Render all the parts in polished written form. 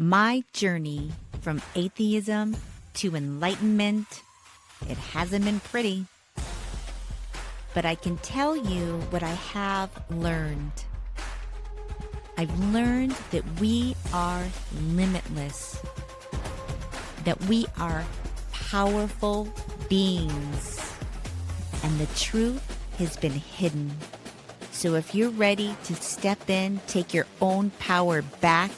My journey from atheism to enlightenment, it hasn't been pretty. But I can tell you what I have learned. I've learned that we are limitless, that we are powerful beings, and the truth has been hidden. So if you're ready to step in, take your own power back,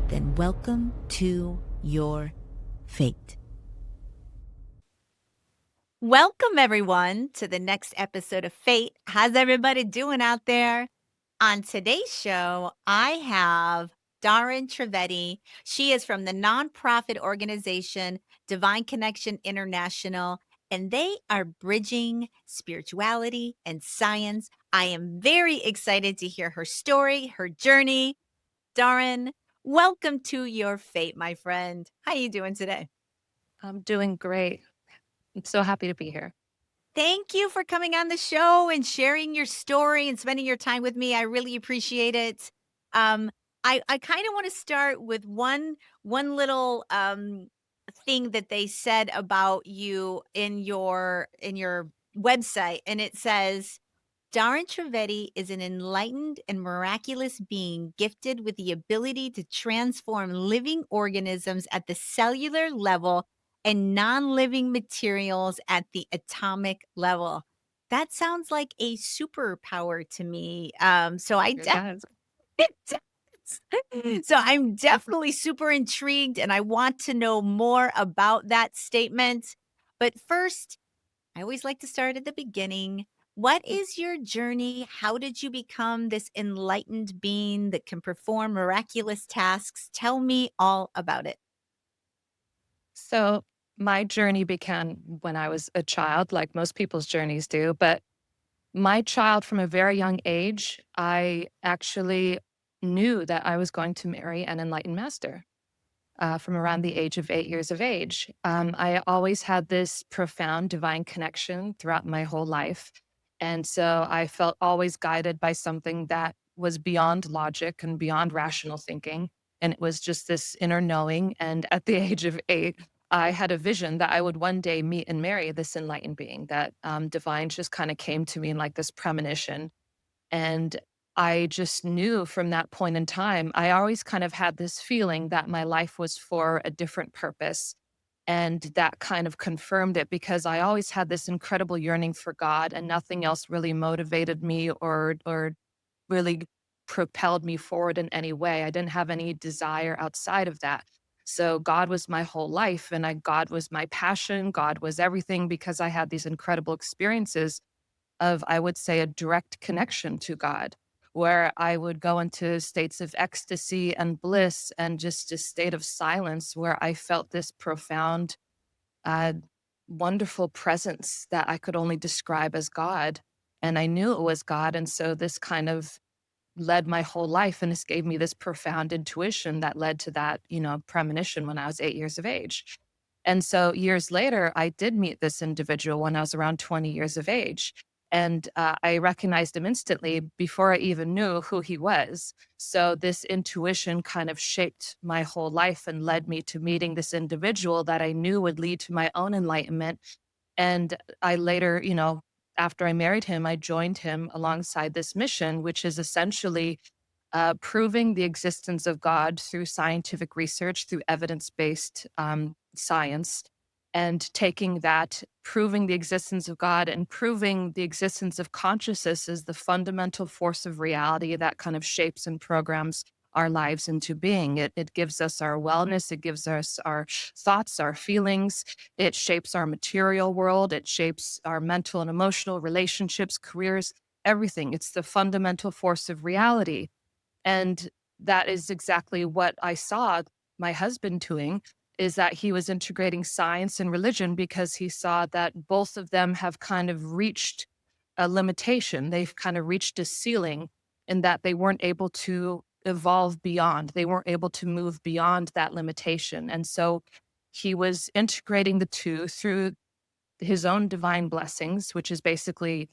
then welcome to your fate. Welcome, everyone, to the next episode of Fate. How's everybody doing out there? On today's show, I have Dahryn Trivedi. She is from the nonprofit organization Divine Connection International, and they are bridging spirituality and science. I am very excited to hear her story, her journey. Dahryn, welcome to your fate, my friend. How are you doing today? I'm doing great. I'm so happy to be here. Thank you for coming on the show and sharing your story and spending your time with me. I really appreciate it. Um, I kind of want to start with one little thing that they said about you in your website, and it says Dahryn Trivedi is an enlightened and miraculous being gifted with the ability to transform living organisms at the cellular level and non-living materials at the atomic level. That sounds like a superpower to me. It does. It does. So I'm definitely super intrigued and I want to know more about that statement. But first, I always like to start at the beginning. What is your journey? How did you become this enlightened being that can perform miraculous tasks? Tell me all about it. So my journey began when I was a child, like most people's journeys do. But my child, from a very young age, I actually knew that I was going to marry an enlightened master from around the age of 8 years of age. I always had this profound divine connection throughout my whole life. And so I felt always guided by something that was beyond logic and beyond rational thinking. And it was just this inner knowing. And at the age of 8, I had a vision that I would one day meet and marry this enlightened being, that divine just kind of came to me in like this premonition. And I just knew from that point in time, I always kind of had this feeling that my life was for a different purpose. And that kind of confirmed it because I always had this incredible yearning for God, and nothing else really motivated me or really propelled me forward in any way. I didn't have any desire outside of that. So God was my whole life, and God was my passion. God was everything because I had these incredible experiences of, I would say, a direct connection to God, where I would go into states of ecstasy and bliss and just a state of silence where I felt this profound, uh, wonderful presence that I could only describe as God. And I knew it was God. And so this kind of led my whole life. And this gave me this profound intuition that led to that, premonition when I was 8 years of age. And so years later, I did meet this individual when I was around 20 years of age. And I recognized him instantly before I even knew who he was. So this intuition kind of shaped my whole life and led me to meeting this individual that I knew would lead to my own enlightenment. And I later, after I married him, I joined him alongside this mission, which is essentially proving the existence of God through scientific research, through evidence based science, and taking that, proving the existence of God and proving the existence of consciousness as the fundamental force of reality that kind of shapes and programs our lives into being. It gives us our wellness, it gives us our thoughts, our feelings, it shapes our material world, it shapes our mental and emotional relationships, careers, everything. It's the fundamental force of reality. And that is exactly what I saw my husband doing, is that he was integrating science and religion because he saw that both of them have kind of reached a limitation. They've kind of reached a ceiling in that they weren't able to evolve beyond. They weren't able to move beyond that limitation. And so he was integrating the two through his own divine blessings, which is basically,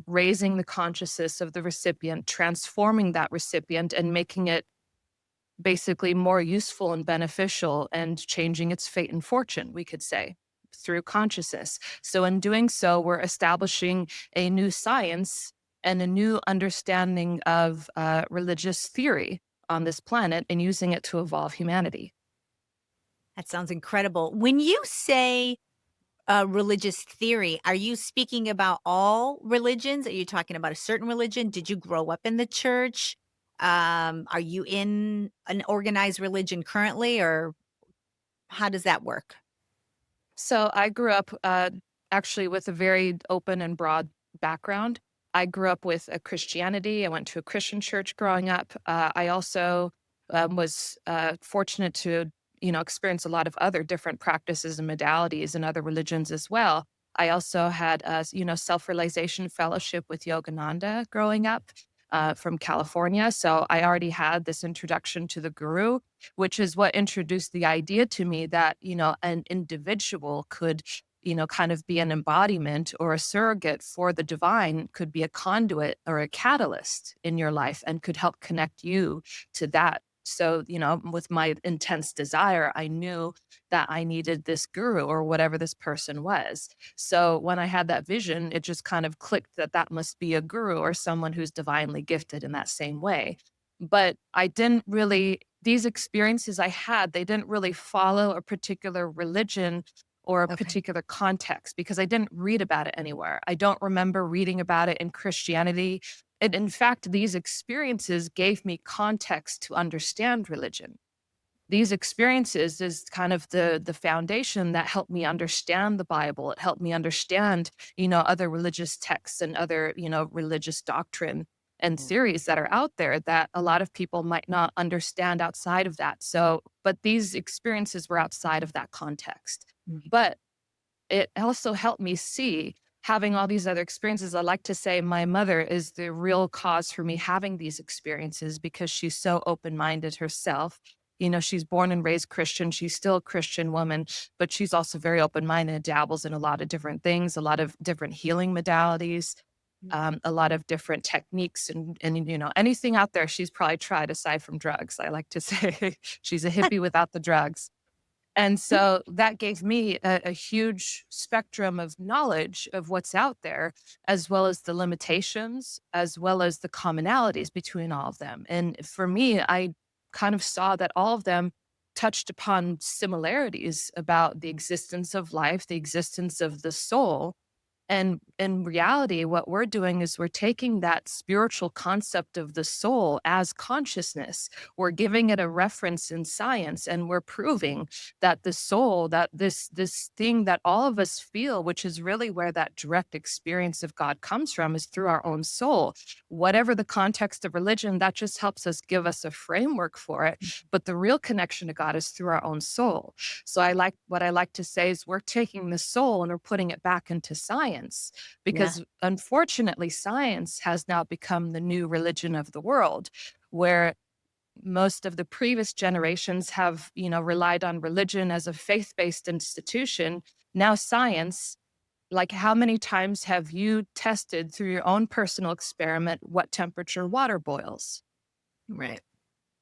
raising the consciousness of the recipient, transforming that recipient and making it basically more useful and beneficial and changing its fate and fortune, we could say, through consciousness. So, in doing so, we're establishing a new science and a new understanding of religious theory on this planet and using it to evolve humanity. That sounds incredible. When you say religious theory, are you speaking about all religions? Are you talking about a certain religion? Did you grow up in the church? Are you in an organized religion currently, or how does that work? So I grew up actually with a very open and broad background. I grew up with a Christianity. I went to a Christian church growing up. I also was fortunate to, experience a lot of other different practices and modalities and other religions as well. I also had a, self-realization fellowship with Yogananda growing up from California. So I already had this introduction to the guru, which is what introduced the idea to me that, an individual could, kind of be an embodiment or a surrogate for the divine, could be a conduit or a catalyst in your life and could help connect you to that. So, with my intense desire, I knew that I needed this guru or whatever this person was. So when I had that vision, it just kind of clicked that that must be a guru or someone who's divinely gifted in that same way. But I didn't really, these experiences I had, they didn't really follow a particular religion or a Okay. particular context because I didn't read about it anywhere. I don't remember reading about it in Christianity. And in fact, these experiences gave me context to understand religion. These experiences is kind of the foundation that helped me understand the Bible. It helped me understand, other religious texts and other, religious doctrine and Mm. theories that are out there that a lot of people might not understand outside of that. So, but these experiences were outside of that context. Right. But it also helped me see having all these other experiences. I like to say my mother is the real cause for me having these experiences because she's so open-minded herself. She's born and raised Christian. She's still a Christian woman, but she's also very open-minded, dabbles in a lot of different things, a lot of different healing modalities, a lot of different techniques and anything out there she's probably tried aside from drugs. I like to say she's a hippie without the drugs. And so that gave me a huge spectrum of knowledge of what's out there, as well as the limitations, as well as the commonalities between all of them. And for me, I kind of saw that all of them touched upon similarities about the existence of life, the existence of the soul, and in reality, what we're doing is we're taking that spiritual concept of the soul as consciousness. We're giving it a reference in science, and we're proving that the soul, that this thing that all of us feel, which is really where that direct experience of God comes from, is through our own soul. Whatever the context of religion, that just helps us give us a framework for it. But the real connection to God is through our own soul. So I like to say is we're taking the soul and we're putting it back into science Yeah. because unfortunately science has now become the new religion of the world where most of the previous generations have, relied on religion as a faith-based institution. Now science, like how many times have you tested through your own personal experiment what temperature water boils? Right.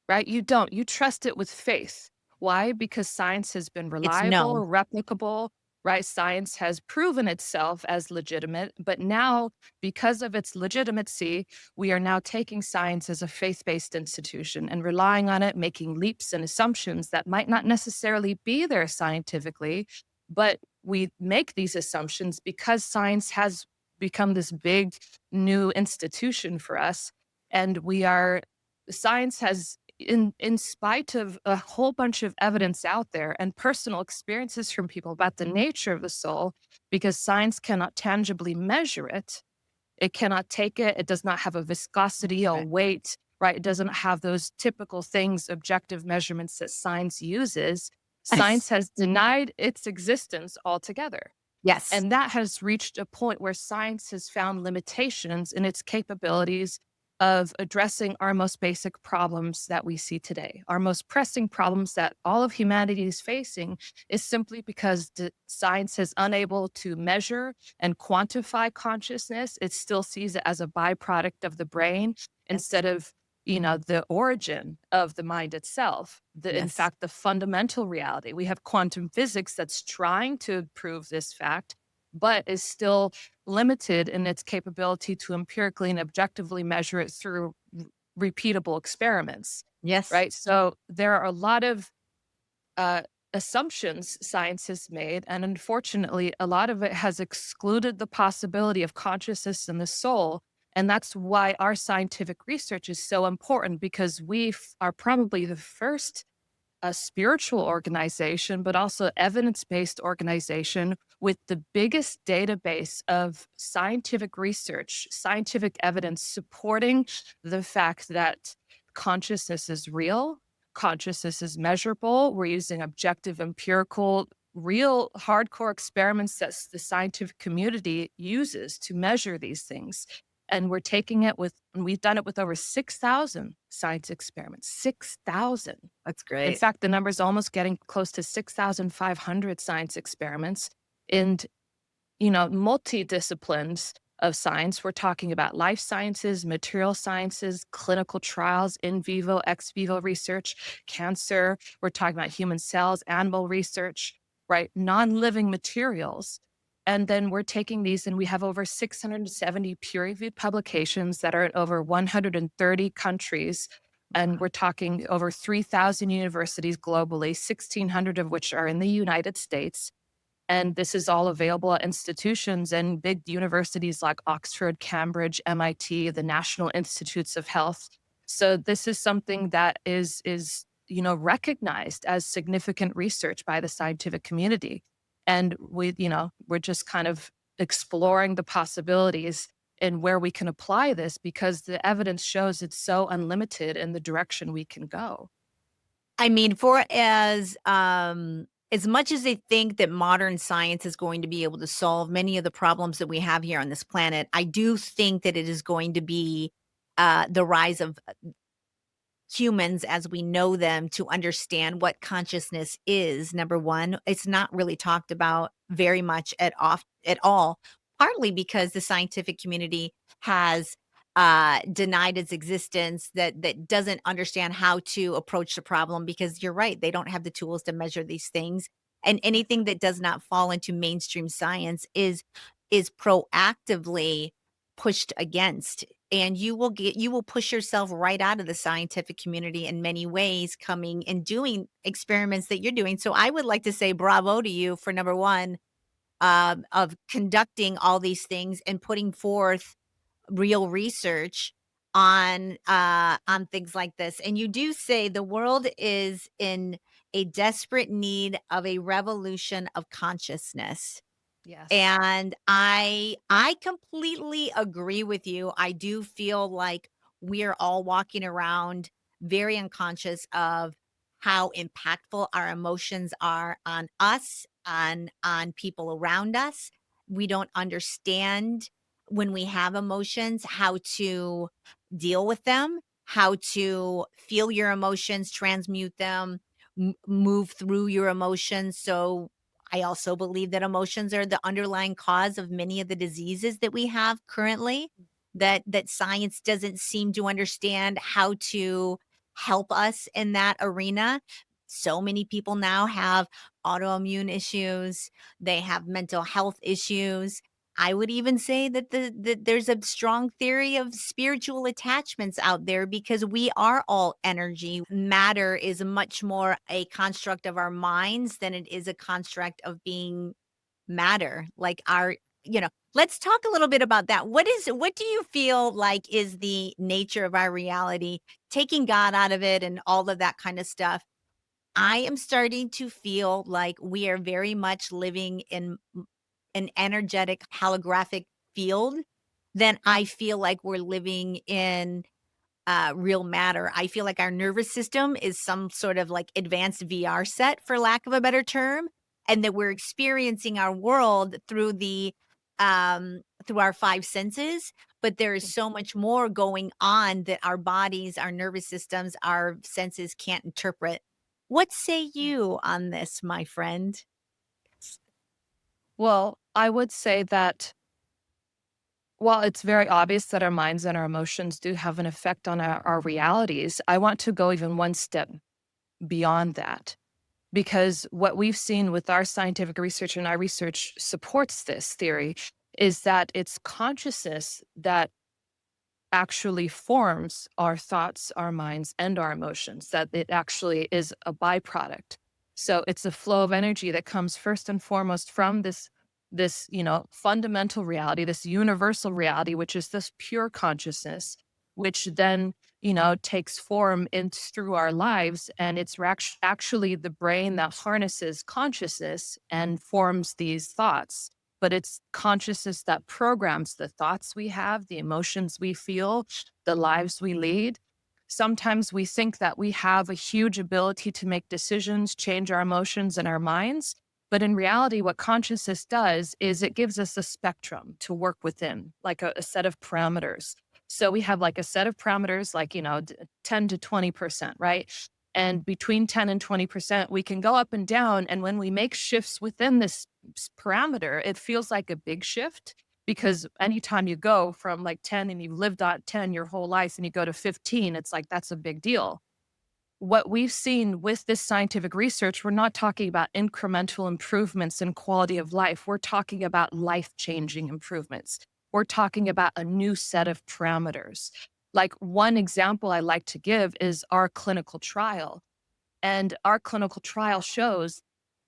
Right? You don't. You trust it with faith. Why? Because science has been It's reliable, known. replicable, right? Science has proven itself as legitimate. But now, because of its legitimacy, we are now taking science as a faith based institution and relying on it, making leaps and assumptions that might not necessarily be there scientifically. But we make these assumptions because science has become this big new institution for us. And we are, science has in spite of a whole bunch of evidence out there and personal experiences from people about the nature of the soul, because science cannot tangibly measure it, it cannot take it, it does not have a viscosity or Right. weight, right? It doesn't have those typical things, objective measurements that science uses. Science has denied its existence altogether. Yes. And that has reached a point where science has found limitations in its capabilities of addressing our most basic problems that we see today. Our most pressing problems that all of humanity is facing is simply because science is unable to measure and quantify consciousness. It still sees it as a byproduct of the brain Yes. instead of the origin of the mind itself, in Yes. fact, the fundamental reality. We have quantum physics that's trying to prove this fact, but is still limited in its capability to empirically and objectively measure it through repeatable experiments, Yes. right? So there are a lot of uh, assumptions science has made. And unfortunately, a lot of it has excluded the possibility of consciousness in the soul. And that's why our scientific research is so important because are probably the first a spiritual organization, but also evidence based organization with the biggest database of scientific research, scientific evidence supporting the fact that consciousness is real, consciousness is measurable. We're using objective, empirical, real hardcore experiments that the scientific community uses to measure these things. And we've done it with over 6,000 science experiments, 6,000. That's In great. fact, the number is almost getting close to 6,500 science experiments in, multi-disciplines of science. We're talking about life sciences, material sciences, clinical trials, in vivo, ex vivo research, cancer. We're talking about human cells, animal research, right? Non-living materials. And then we're taking these and we have over 670 peer-reviewed publications that are in over 130 countries, and we're talking over 3,000 universities globally, 1,600 of which are in the United States. And this is all available at institutions and big universities like Oxford, Cambridge, MIT, the National Institutes of Health. So this is something that is recognized as significant research by the scientific community. And we're just kind of exploring the possibilities and where we can apply this because the evidence shows it's so unlimited in the direction we can go. I mean, for as much as they think that modern science is going to be able to solve many of the problems that we have here on this planet, I do think that it is going to be the rise of humans as we know them to understand what consciousness is. Number one, it's not really talked about very much at all, partly because the scientific community has denied its existence, that doesn't understand how to approach the problem, because you're right, they don't have the tools to measure these things. And anything that does not fall into mainstream science is proactively pushed against, and you will push yourself right out of the scientific community in many ways, coming and doing experiments that you're doing. So I would like to say bravo to you for number one, of conducting all these things and putting forth real research on things like this. And you do say the world is in a desperate need of a revolution of consciousness. Yes. And I completely agree with you. I do feel like we're all walking around very unconscious of how impactful our emotions are on us, on people around us. We don't understand when we have emotions how to deal with them, how to feel your emotions, transmute them, move through your emotions. So I also believe that emotions are the underlying cause of many of the diseases that we have currently, that science doesn't seem to understand how to help us in that arena. So many people now have autoimmune issues, they have mental health issues. I would even say that that there's a strong theory of spiritual attachments out there, because we are all energy. Matter is much more a construct of our minds than it is a construct of being matter. Like let's talk a little bit about that. What do you feel like is the nature of our reality, taking God out of it and all of that kind of stuff? I am starting to feel like we are very much living in an energetic holographic field, then I feel like we're living in real matter. I feel like our nervous system is some sort of like advanced VR set, for lack of a better term, and that we're experiencing our world through our five senses. But there is so much more going on that our bodies, our nervous systems, our senses can't interpret. What say you on this, my friend? Well, I would say that While it's very obvious that our minds and our emotions do have an effect on our realities, I want to go even one step beyond that. Because what we've seen with our scientific research, and our research supports this theory, is that it's consciousness that actually forms our thoughts, our minds, and our emotions, that it actually is a byproduct. So it's a flow of energy that comes first and foremost from this fundamental reality, this universal reality, which is this pure consciousness, which then takes form in through our lives. And it's actually the brain that harnesses consciousness and forms these thoughts, but it's consciousness that programs the thoughts we have, the emotions we feel, the lives we lead. Sometimes we think that we have a huge ability to make decisions, change our emotions and our minds. But in reality, what consciousness does is it gives us a spectrum to work within, like a set of parameters. So we have like a set of parameters, like, 10 to 20%, right? And between 10 and 20%, we can go up and down. And when we make shifts within this parameter, it feels like a big shift, because anytime you go from like 10 and you've lived at 10 your whole life and you go to 15, it's like that's a big deal. What we've seen with this scientific research, we're not talking about incremental improvements in quality of life. We're talking about life changing improvements. We're talking about a new set of parameters. Like, one example I like to give is our clinical trial. And our clinical trial shows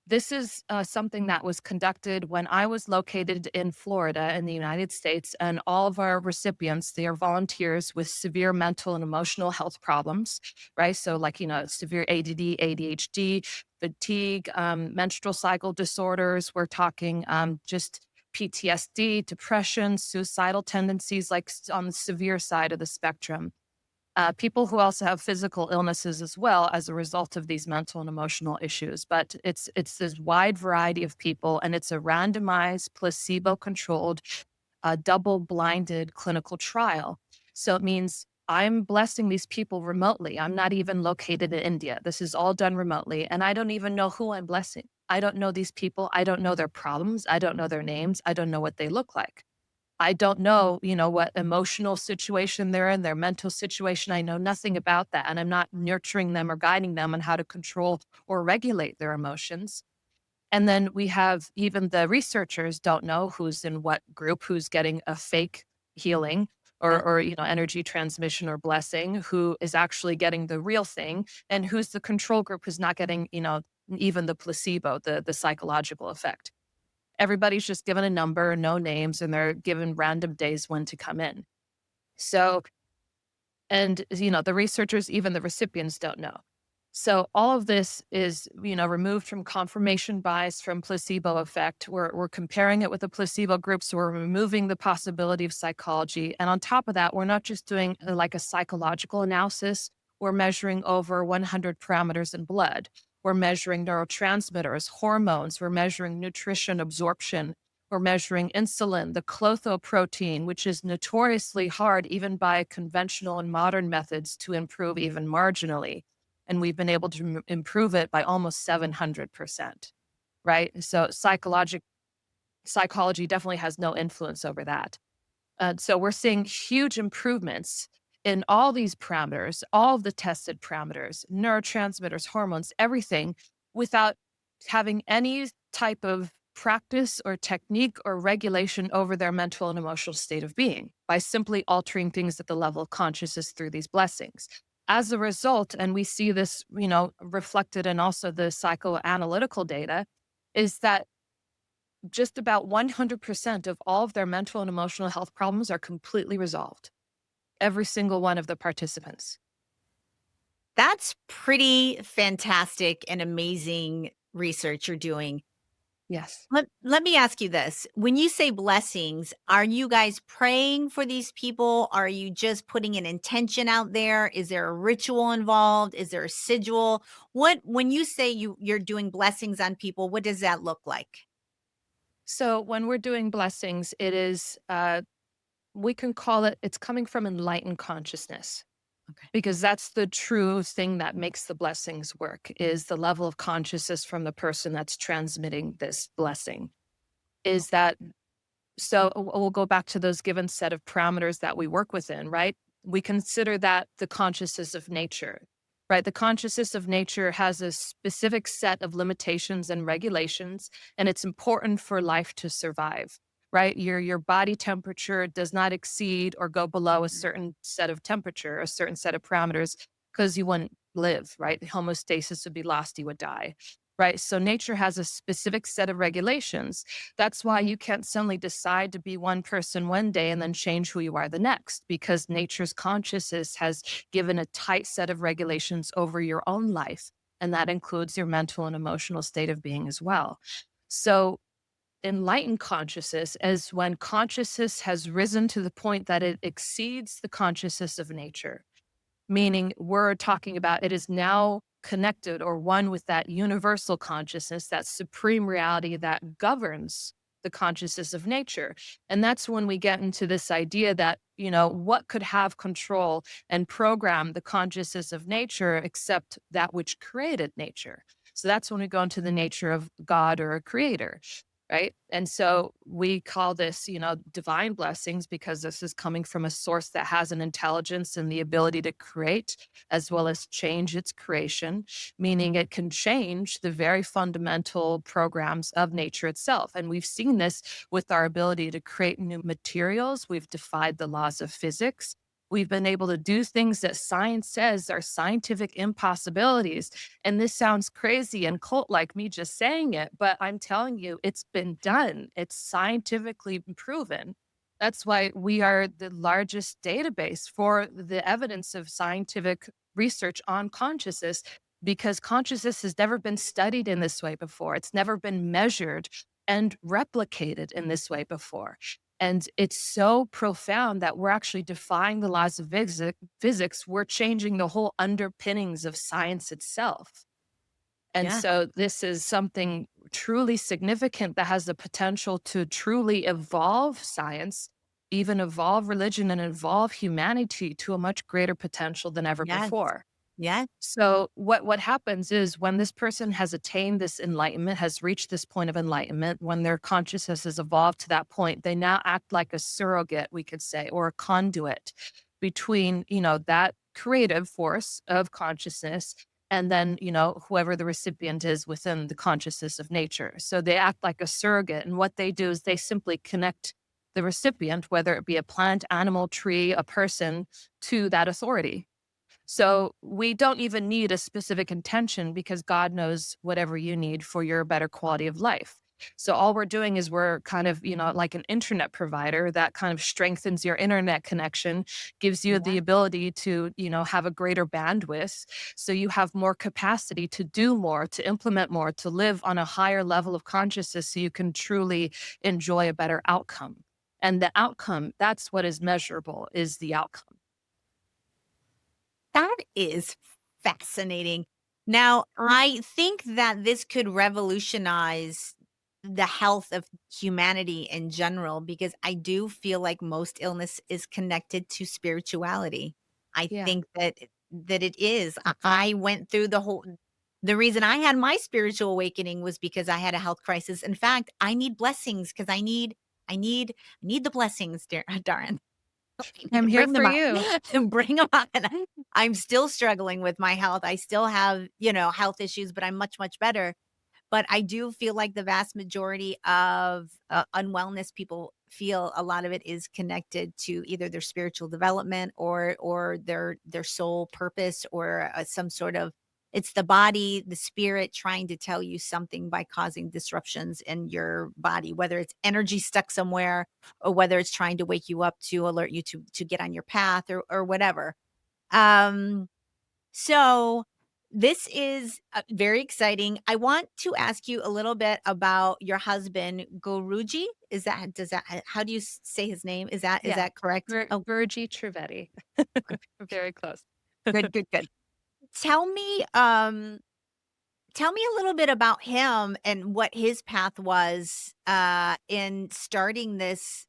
this is something that was conducted when I was located in Florida in the United States, and all of our recipients, they are volunteers with severe mental and emotional health problems, right? So, like, severe ADD, ADHD, fatigue, menstrual cycle disorders. We're talking just PTSD, depression, suicidal tendencies, like on the severe side of the spectrum. People who also have physical illnesses as well as a result of these mental and emotional issues. But it's this wide variety of people, and it's a randomized, placebo-controlled, double-blinded clinical trial. So it means I'm blessing these people remotely. I'm not even located in India. This is all done remotely, and I don't even know who I'm blessing. I don't know these people. I don't know their problems. I don't know their names. I don't know what they look like. I don't know, what emotional situation they're in, their mental situation. I know nothing about that. And I'm not nurturing them or guiding them on how to control or regulate their emotions. And then we have, even the researchers don't know who's in what group, who's getting a fake healing Yeah. or energy transmission or blessing, who is actually getting the real thing, and who's the control group who's not getting, even the placebo, the psychological effect. Everybody's just given a number, no names, and they're given random days when to come in. So, and the researchers, even the recipients don't know. So all of this is, removed from confirmation bias, from placebo effect. We're comparing it with a placebo group. So we're removing the possibility of psychology. And on top of that, we're not just doing like a psychological analysis. We're measuring over 100 parameters in blood. We're measuring neurotransmitters, hormones. We're measuring nutrition absorption. We're measuring insulin, the clotho protein, which is notoriously hard, even by conventional and modern methods, to improve even marginally. And we've been able to improve it by almost 700%, right? So psychology definitely has no influence over that. So we're seeing huge improvements in all these parameters, all of the tested parameters, neurotransmitters, hormones, everything, without having any type of practice or technique or regulation over their mental and emotional state of being, by simply altering things at the level of consciousness through these blessings. As a result, and we see this, reflected in also the psychoanalytical data, is that just about 100% of all of their mental and emotional health problems are completely resolved. Every single one of the participants. That's pretty fantastic and amazing research you're doing. Yes. Let me ask you this. When you say blessings, are you guys praying for these people? Are you just putting an intention out there? Is there a ritual involved? Is there a sigil? What when you say you're doing blessings on people, what does that look like? So when we're doing blessings, it is, we can call it, it's coming from enlightened consciousness, Okay. because that's the true thing that makes the blessings work, is the level of consciousness from the person that's transmitting this blessing. Is that So we'll go back to those given set of parameters that we work within, right? We consider that the consciousness of nature, right? The consciousness of nature has a specific set of limitations and regulations, and it's important for life to survive, right? Your body temperature does not exceed or go below a certain set of temperature, a certain set of parameters, because you wouldn't live, right? The homeostasis would be lost, you would die. Right. So nature has a specific set of regulations. That's why you can't suddenly decide to be one person one day and then change who you are the next, because nature's consciousness has given a tight set of regulations over your own life. And that includes your mental and emotional state of being as well. So, enlightened consciousness is when consciousness has risen to the point that it exceeds the consciousness of nature, meaning we're talking about it is now connected or one with that universal consciousness, that supreme reality that governs the consciousness of nature. And that's when we get into this idea that, what could have control and program the consciousness of nature except that which created nature? So that's when we go into the nature of God or a creator. Right. And so we call this, divine blessings, because this is coming from a source that has an intelligence and the ability to create as well as change its creation, meaning it can change the very fundamental programs of nature itself. And we've seen this with our ability to create new materials. We've defied the laws of physics. We've been able to do things that science says are scientific impossibilities. And this sounds crazy and cult like me just saying it, but I'm telling you, it's been done. It's scientifically proven. That's why we are the largest database for the evidence of scientific research on consciousness, because consciousness has never been studied in this way before. It's never been measured and replicated in this way before. And it's so profound that we're actually defying the laws of physics. We're changing the whole underpinnings of science itself. And Yeah. so this is something truly significant that has the potential to truly evolve science, even evolve religion and evolve humanity to a much greater potential than ever Yes. before. Yes. So what happens is when this person has attained this enlightenment, has reached this point of enlightenment, when their consciousness has evolved to that point, they now act like a surrogate, we could say, or a conduit between, that creative force of consciousness and then, whoever the recipient is within the consciousness of nature. So they act like a surrogate. And what they do is they simply connect the recipient, whether it be a plant, animal, tree, a person, to that authority. So we don't even need a specific intention, because God knows whatever you need for your better quality of life. So all we're doing is we're kind of, like an internet provider that kind of strengthens your internet connection, gives you the Yeah. ability to, have a greater bandwidth. So you have more capacity to do more, to implement more, to live on a higher level of consciousness so you can truly enjoy a better outcome. And the outcome, that's what is measurable, is the outcome. That is fascinating. Now, I think that this could revolutionize the health of humanity in general, because I do feel like most illness is connected to spirituality. I Yeah. think that it is. I went through the reason I had my spiritual awakening was because I had a health crisis. In fact, I need blessings because I need the blessings, Darren. I need I'm to here bring for them up you. and bring them up, and I'm still struggling with my health. I still have, health issues, but I'm much, much better. But I do feel like the vast majority of, unwellness people feel a lot of it is connected to either their spiritual development or their soul purpose, or, some sort of, it's the body, the spirit trying to tell you something by causing disruptions in your body, whether it's energy stuck somewhere or whether it's trying to wake you up to alert you to get on your path, or whatever. Um so this is, very exciting. I want to ask you a little bit about your husband, Guruji. How do you say his name? Is Yeah. that correct? Oh, Guruji Trivedi. Very close. good, good, good. Tell me, tell me a little bit about him and what his path was, in starting this,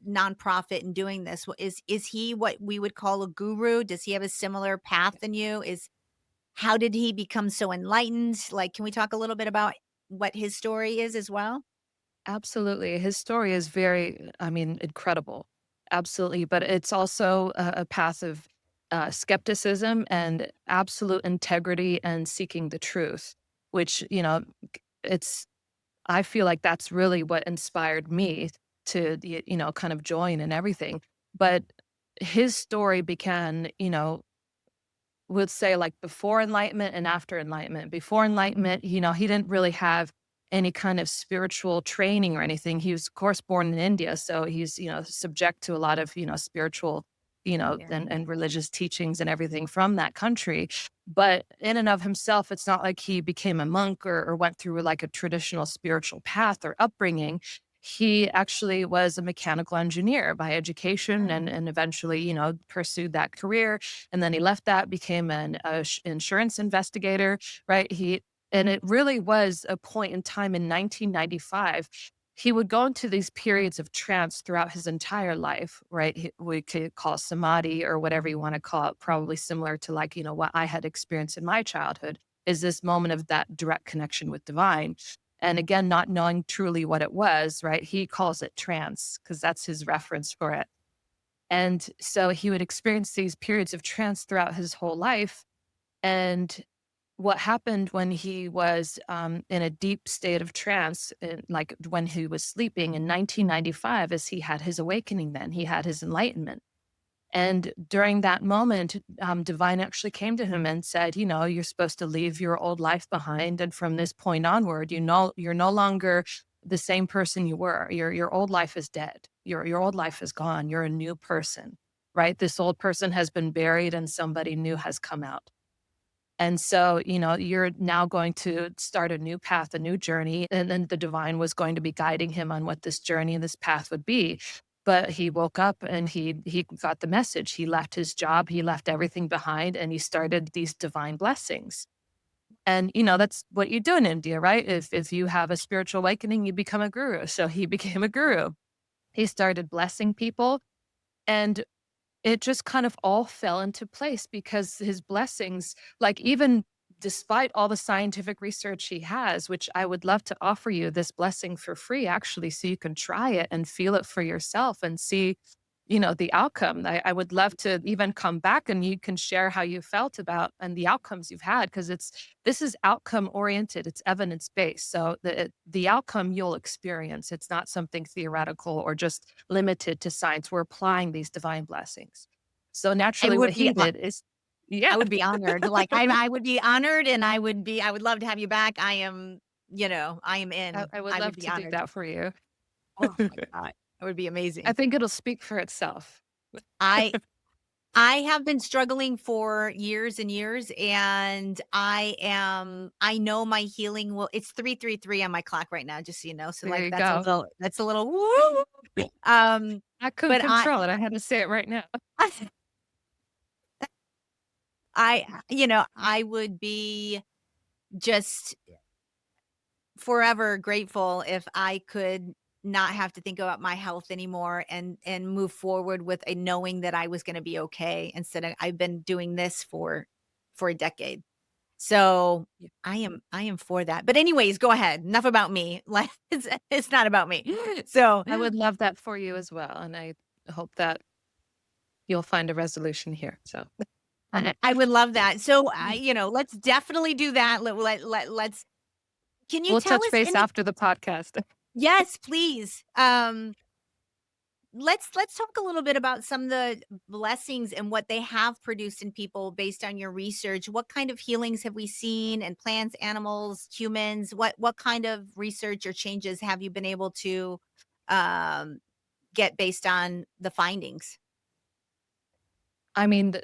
nonprofit and doing this. Is he what we would call a guru? Does he have a similar path than you? Is How did he become so enlightened? Like, can we talk a little bit about what his story is as well? Absolutely. His story is very, I mean, incredible. Absolutely. But it's also a path of skepticism and absolute integrity and seeking the truth, which, it's, I feel like that's really what inspired me to, kind of join and everything. But his story began, would say like before enlightenment and after enlightenment. Before enlightenment, he didn't really have any kind of spiritual training or anything. He was, of course, born in India, so he's, subject to a lot of, spiritual, Yeah. and religious teachings and everything from that country. But in and of himself, it's not like he became a monk or went through like a traditional spiritual path or upbringing. He actually was a mechanical engineer by education Oh, and eventually, pursued that career, and then he left that, became an insurance investigator, right? And it really was a point in time in 1995. He would go into these periods of trance throughout his entire life, right? We could call it samadhi or whatever you want to call it, probably similar to like, what I had experienced in my childhood, is this moment of that direct connection with divine. And again, not knowing truly what it was, right? He calls it trance because that's his reference for it. And so he would experience these periods of trance throughout his whole life. And what happened when he was in a deep state of trance, like when he was sleeping in 1995, is he had his awakening then, he had his enlightenment. And during that moment, Divine actually came to him and said, you're supposed to leave your old life behind. And from this point onward, you're no longer the same person you were. Your old life is dead. Your old life is gone. You're a new person, right? This old person has been buried and somebody new has come out. And so, you're now going to start a new path, a new journey. And then the divine was going to be guiding him on what this journey and this path would be. But he woke up and he got the message. He left his job, he left everything behind, and he started these divine blessings. And that's what you do in India, right? If you have a spiritual awakening, you become a guru. So he became a guru. He started blessing people. And it just kind of all fell into place because his blessings, like even despite all the scientific research he has, which I would love to offer you this blessing for free, actually, so you can try it and feel it for yourself and see, the outcome. I would love to even come back and you can share how you felt about and the outcomes you've had because this is outcome oriented, it's evidence based. So the outcome you'll experience, it's not something theoretical or just limited to science. We're applying these divine blessings. So I naturally, what would he be did is, yeah, I would be honored. Like, I would be honored, and I would love to have you back. I am in. I would I would love be to do honored. that for you. Oh my god. That would be I amazing. think it'll speak for itself. I I have been struggling for years and years, and I know my healing will it's 333 on my clock right now, just so you know. So, There like, you go. that's a little woo. Um, I couldn't but control it. I had to say it right now. I would be just forever grateful if I could not have to think about my health anymore and move forward with a knowing that I was gonna be okay instead of I've been doing this for a decade. So, Yeah. I am for that. But anyways, go ahead. Enough about me. Like, it's not about me. So, I would love that for you as well. And I hope that you'll find a resolution here. So I would love that. So, let's definitely do that. Let's can you we'll tell touch us base any after the podcast. Yes, please. Let's talk a little bit about some of the blessings and what they have produced in people based on your research. What kind of healings have we seen in plants, animals, humans? What kind of research or changes have you been able to um, get based on the findings? I mean,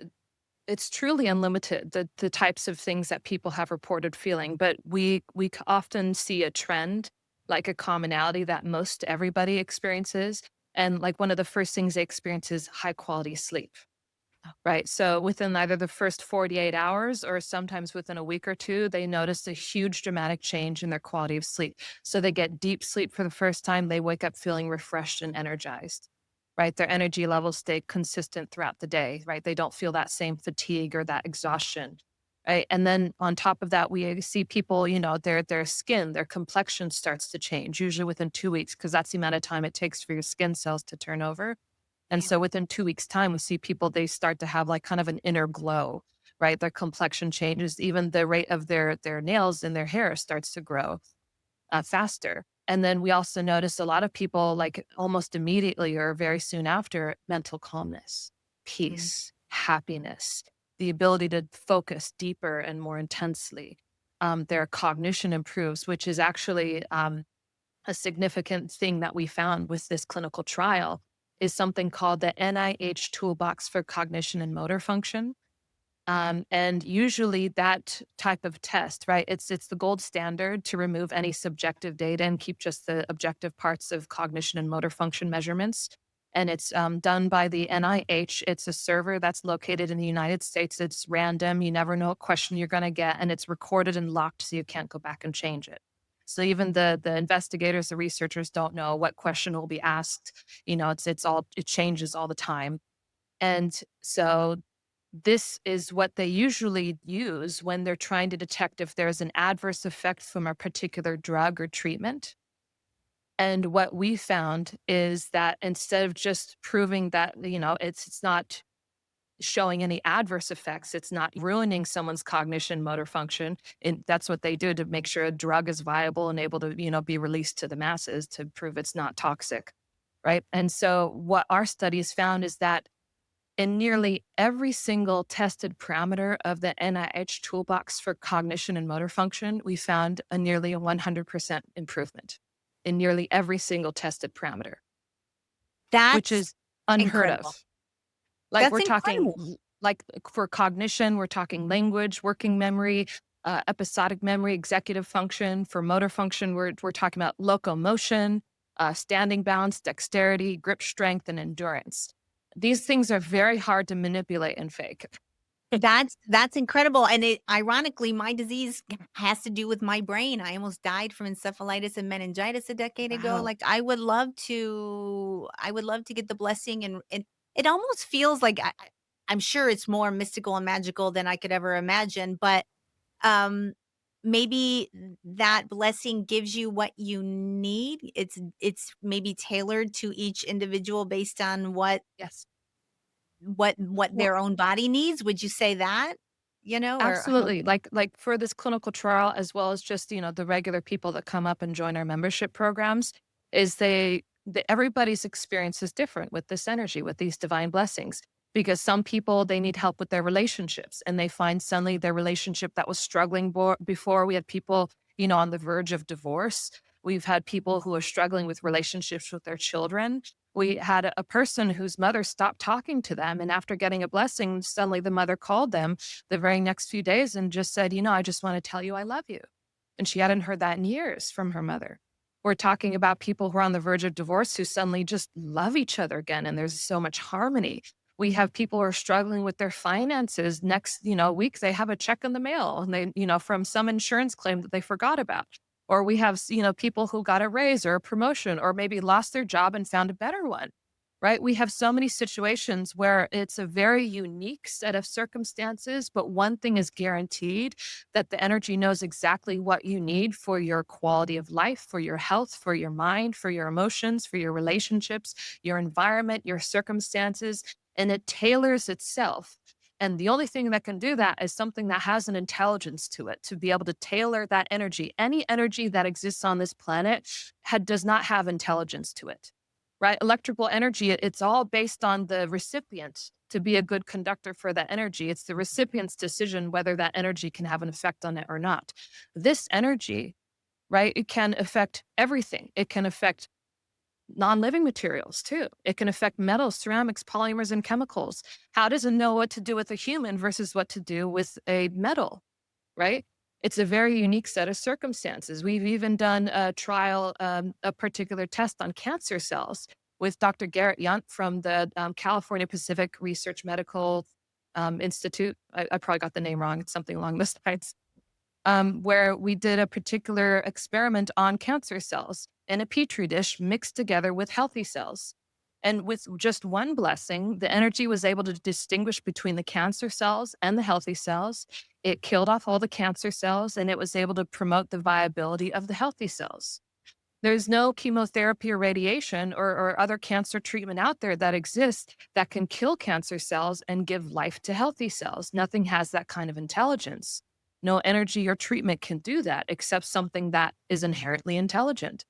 it's truly unlimited, the types of things that people have reported feeling, but we often see a trend, like a commonality that most everybody experiences. And like one of the first things they experience is high quality sleep. Right. So within either the first 48 hours or sometimes within a week or two, they notice a huge dramatic change in their quality of sleep. So they get deep sleep for the first time. They wake up feeling refreshed and energized. Right. Their energy levels stay consistent throughout the day. Right. They don't feel that same fatigue or that exhaustion. right? And then on top of that, we see people, their skin, their complexion starts to change, usually within 2 weeks, because that's the amount of time it takes for your skin cells to turn over. And Yeah. so within 2 weeks' time, we see people, they start to have like kind of an inner glow, right? Their complexion changes, even the rate of their nails and their hair starts to grow faster. And then we also notice a lot of people, like almost immediately or very soon after, mental calmness, Mm. peace, happiness, the ability to focus deeper and more intensely. Their cognition improves, which is actually a significant thing that we found with this clinical trial is something called the NIH Toolbox for Cognition and Motor Function. And usually that type of test, right? It's the gold standard to remove any subjective data and keep just the objective parts of cognition and motor function measurements. And it's done by the NIH. It's a server that's located in the United States. It's random. You never know what question you're going to get, and it's recorded and locked, so you can't go back and change it. So even the investigators, the researchers don't know what question will be asked. It changes all the time. And so this is what they usually use when they're trying to detect if there's an adverse effect from a particular drug or treatment. And what we found is that instead of just proving that, it's not showing any adverse effects, it's not ruining someone's cognition, motor function. And that's what they do to make sure a drug is viable and able to, be released to the masses to prove it's not toxic. Right. And so what our studies found is that in nearly every single tested parameter of the NIH toolbox for cognition and motor function, we found a nearly 100% improvement in nearly every single tested parameter, which That's is unheard incredible. of. Like That's we're talking, incredible. like for cognition, we're talking language, working memory, episodic memory, executive function. For motor function, we're talking about locomotion, standing balance, dexterity, grip strength, and endurance. These things are very hard to manipulate and fake. That's incredible, and it ironically, my disease has to do with my brain. I almost died from encephalitis and meningitis a decade ago. Wow. Like, I would love to get the blessing, and it almost feels like I'm sure it's more mystical and magical than I could ever imagine, but, um, maybe that blessing gives you what you need. It's maybe tailored to each individual based on Yes. what Well, their own body needs. Would you say that? Or how absolutely. Like for this clinical trial, as well as just, the regular people that come up and join our membership programs, is everybody's experience is different with this energy, with these divine blessings. Because some people they need help with their relationships and they find suddenly their relationship that was struggling before. We had people, on the verge of divorce. We've had people who are struggling with relationships with their children. We had a person whose mother stopped talking to them. And after getting a blessing, suddenly the mother called them the very next few days and just said, I just want to tell you I love you. And she hadn't heard that in years from her mother. We're talking about people who are on the verge of divorce who suddenly just love each other again. And there's so much harmony. We have people who are struggling with their finances. Next, week, they have a check in the mail and they, from some insurance claim that they forgot about. Or we have, people who got a raise or a promotion or maybe lost their job and found a better one, right? We have so many situations where it's a very unique set of circumstances, but one thing is guaranteed that the energy knows exactly what you need for your quality of life, for your health, for your mind, for your emotions, for your relationships, your environment, your circumstances, and it tailors itself. And the only thing that can do that is something that has an intelligence to it to be able to tailor that energy. Any energy that exists on this planet does not have intelligence to it, right? Electrical energy, it's all based on the recipient to be a good conductor for that energy. It's the recipient's decision whether that energy can have an effect on it or not. This energy, right, it can affect everything. It can affect non-living materials too. It can affect metals, ceramics, polymers, and chemicals. How does it know what to do with a human versus what to do with a metal, right? It's a very unique set of circumstances. We've even done a trial, a particular test on cancer cells with Dr. Garrett Yunt from the California Pacific Research Medical Institute. I probably got the name wrong. It's something along those lines, where we did a particular experiment on cancer cells in a petri dish mixed together with healthy cells. And with just one blessing, the energy was able to distinguish between the cancer cells and the healthy cells. It killed off all the cancer cells and it was able to promote the viability of the healthy cells. There's no chemotherapy or radiation or other cancer treatment out there that exists that can kill cancer cells and give life to healthy cells. Nothing has that kind of intelligence. No energy or treatment can do that except something that is inherently intelligent.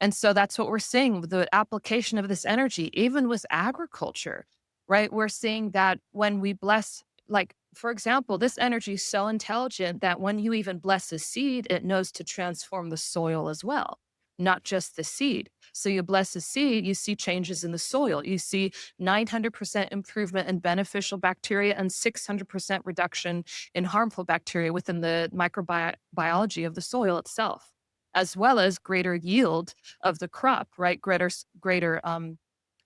And so that's what we're seeing with the application of this energy, even with agriculture, right? We're seeing that when we bless, like, for example, this energy is so intelligent that when you even bless a seed, it knows to transform the soil as well, not just the seed. So you bless a seed, you see changes in the soil. You see 900% improvement in beneficial bacteria and 600% reduction in harmful bacteria within the microbiology of the soil itself, as well as greater yield of the crop, right? Greater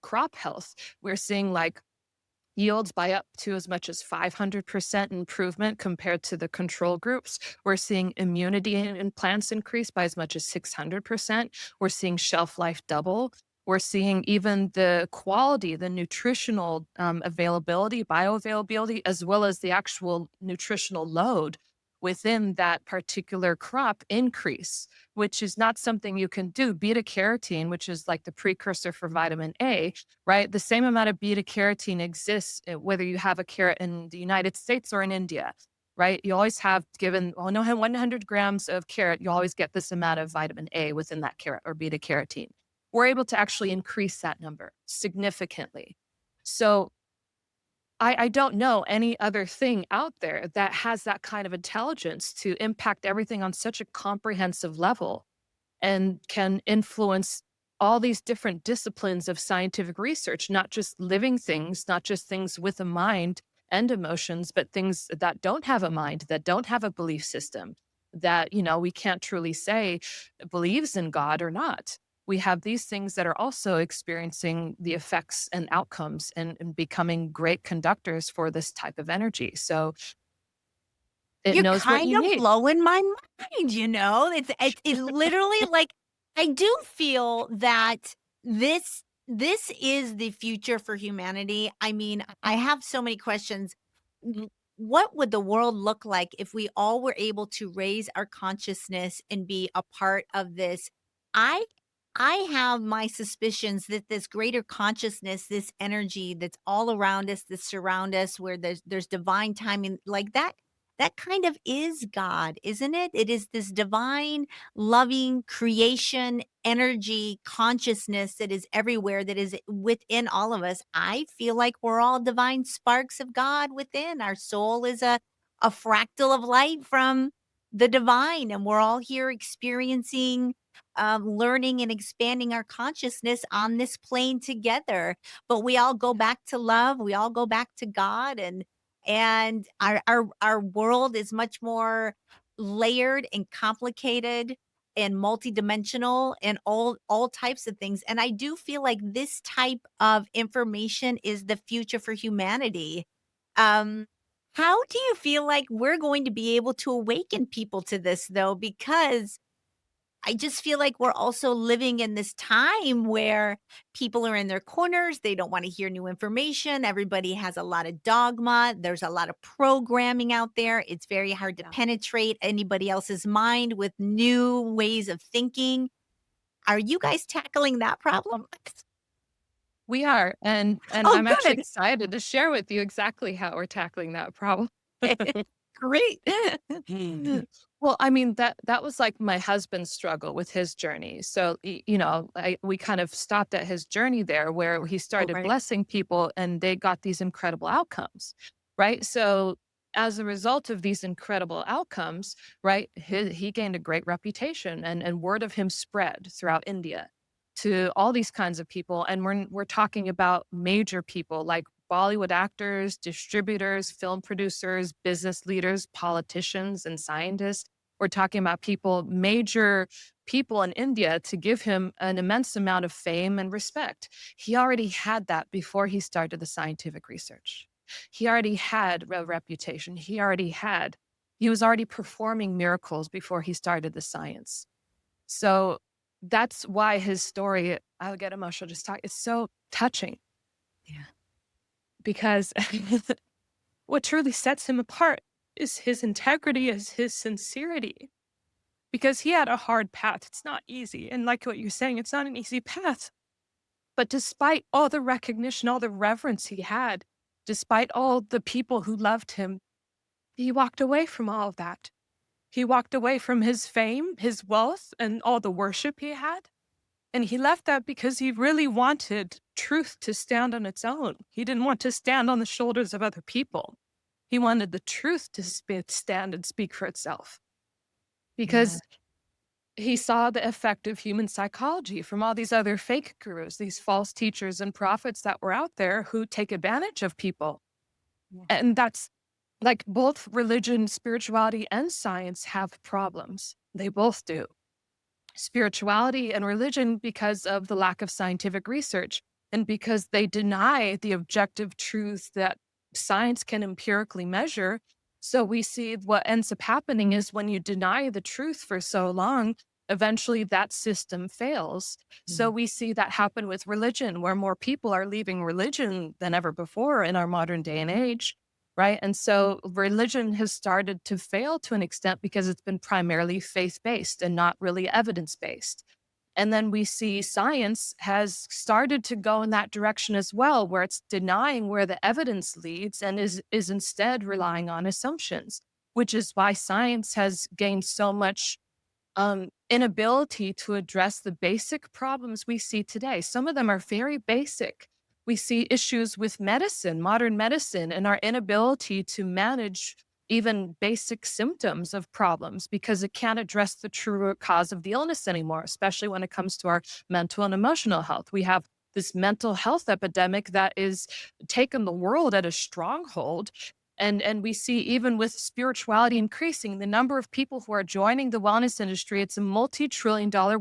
crop health. We're seeing like yields by up to as much as 500% improvement compared to the control groups. We're seeing immunity in plants increase by as much as 600%. We're seeing shelf life double. We're seeing even the quality, the nutritional availability, bioavailability, as well as the actual nutritional load within that particular crop increase, which is not something you can do. Beta carotene, which is like the precursor for vitamin A, right? The same amount of beta carotene exists whether you have a carrot in the United States or in India, right? You always have given, oh no, 100 grams of carrot, you always get this amount of vitamin A within that carrot or beta carotene. We're able to actually increase that number significantly. So I don't know any other thing out there that has that kind of intelligence to impact everything on such a comprehensive level and can influence all these different disciplines of scientific research, not just living things, not just things with a mind and emotions, but things that don't have a mind, that don't have a belief system, that, we can't truly say believes in God or not. We have these things that are also experiencing the effects and outcomes and becoming great conductors for this type of energy. So it You're knows what kind you of need. blowing my mind, it's literally like I do feel that this is the future for humanity. I mean, I have so many questions. What would the world look like if we all were able to raise our consciousness and be a part of this? I I have my suspicions that this greater consciousness, this energy that's all around us, that surround us, where there's divine timing, like that kind of is God, isn't it? It is this divine, loving creation, energy, consciousness that is everywhere, that is within all of us. I feel like we're all divine sparks of God within. Our soul is a fractal of light from the divine, and we're all here experiencing, learning and expanding our consciousness on this plane together. But we all go back to love. We all go back to God, and our world is much more layered and complicated and multidimensional and all types of things. And I do feel like this type of information is the future for humanity. Um, how do you feel like we're going to be able to awaken people to this though? Because I just feel like we're also living in this time where people are in their corners. They don't want to hear new information. Everybody has a lot of dogma. There's a lot of programming out there. It's very hard to Yeah. penetrate anybody else's mind with new ways of thinking. Are you guys tackling that problem? We are, and Oh, I'm actually good. excited to share with you exactly how we're tackling that problem. Great. Well, I mean, that was, like, my husband's struggle with his journey. So, we kind of stopped at his journey there where he Oh, started right. blessing people and they got these incredible outcomes, right? So, as a result of these incredible outcomes, right, he gained a great reputation and word of him spread throughout India to all these kinds of people, and we're talking about major people like Bollywood actors, distributors, film producers, business leaders, politicians, and scientists. We're talking about major people in India, to give him an immense amount of fame and respect. He already had that before he started the scientific research. He already had a reputation. He was already performing miracles before he started the science. So that's why his story, I'll get emotional just talk, it's so touching Yeah. because what truly sets him apart is his integrity, is his sincerity. Because he had a hard path. It's not easy. And like what you're saying, it's not an easy path. But despite all the recognition, all the reverence he had, despite all the people who loved him, he walked away from all of that. He walked away from his fame, his wealth, and all the worship he had. And he left that because he really wanted truth to stand on its own. He didn't want to stand on the shoulders of other people. He wanted the truth to stand and speak for itself. Yeah. Because he saw the effect of human psychology from all these other fake gurus, these false teachers and prophets that were out there who take advantage of people. Yeah. And that's like both religion, spirituality, and science have problems. They both do. Spirituality and religion because of the lack of scientific research and because they deny the objective truth that science can empirically measure. So we see what ends up happening is when you deny the truth for so long, eventually that system fails. So Mhm. we see that happen with religion, where more people are leaving religion than ever before in our modern day and age. Right. And so religion has started to fail to an extent because it's been primarily faith based and not really evidence based. And then we see science has started to go in that direction as well, where it's denying where the evidence leads and is instead relying on assumptions, which is why science has gained so much inability to address the basic problems we see today. Some of them are very basic. We see issues with medicine, modern medicine, and our inability to manage even basic symptoms of problems because it can't address the true root cause of the illness anymore, especially when it comes to our mental and emotional health. We have this mental health epidemic that is taken the world at a stronghold, and we see even with spirituality increasing, the number of people who are joining the wellness industry, it's a multi-trillion dollar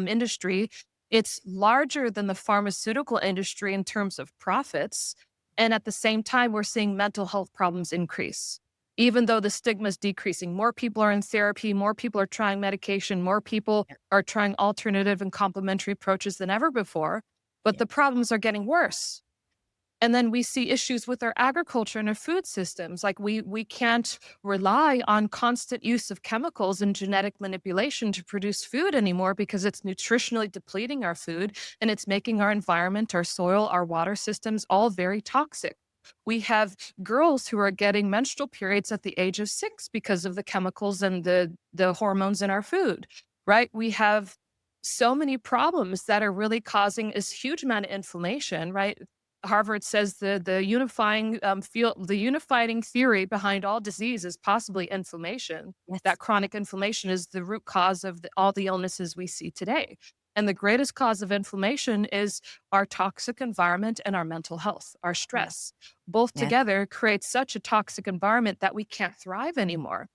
industry. It's larger than the pharmaceutical industry in terms of profits. And at the same time, we're seeing mental health problems increase. Even though the stigma is decreasing, more people are in therapy, more people are trying medication, more people Yeah. are trying alternative and complementary approaches than ever before. But Yeah. the problems are getting worse. And then we see issues with our agriculture and our food systems. Like we can't rely on constant use of chemicals and genetic manipulation to produce food anymore because it's nutritionally depleting our food and it's making our environment, our soil, our water systems all very toxic. We have girls who are getting menstrual periods at the age of 6 because of the chemicals and the hormones in our food, right? We have so many problems that are really causing this huge amount of inflammation, right? Harvard says the unifying the unifying theory behind all disease is possibly inflammation. Yes. That chronic inflammation is the root cause of all the illnesses we see today. And the greatest cause of inflammation is our toxic environment and our mental health, our Yeah. stress. Both Yes. together create such a toxic environment that we can't thrive anymore.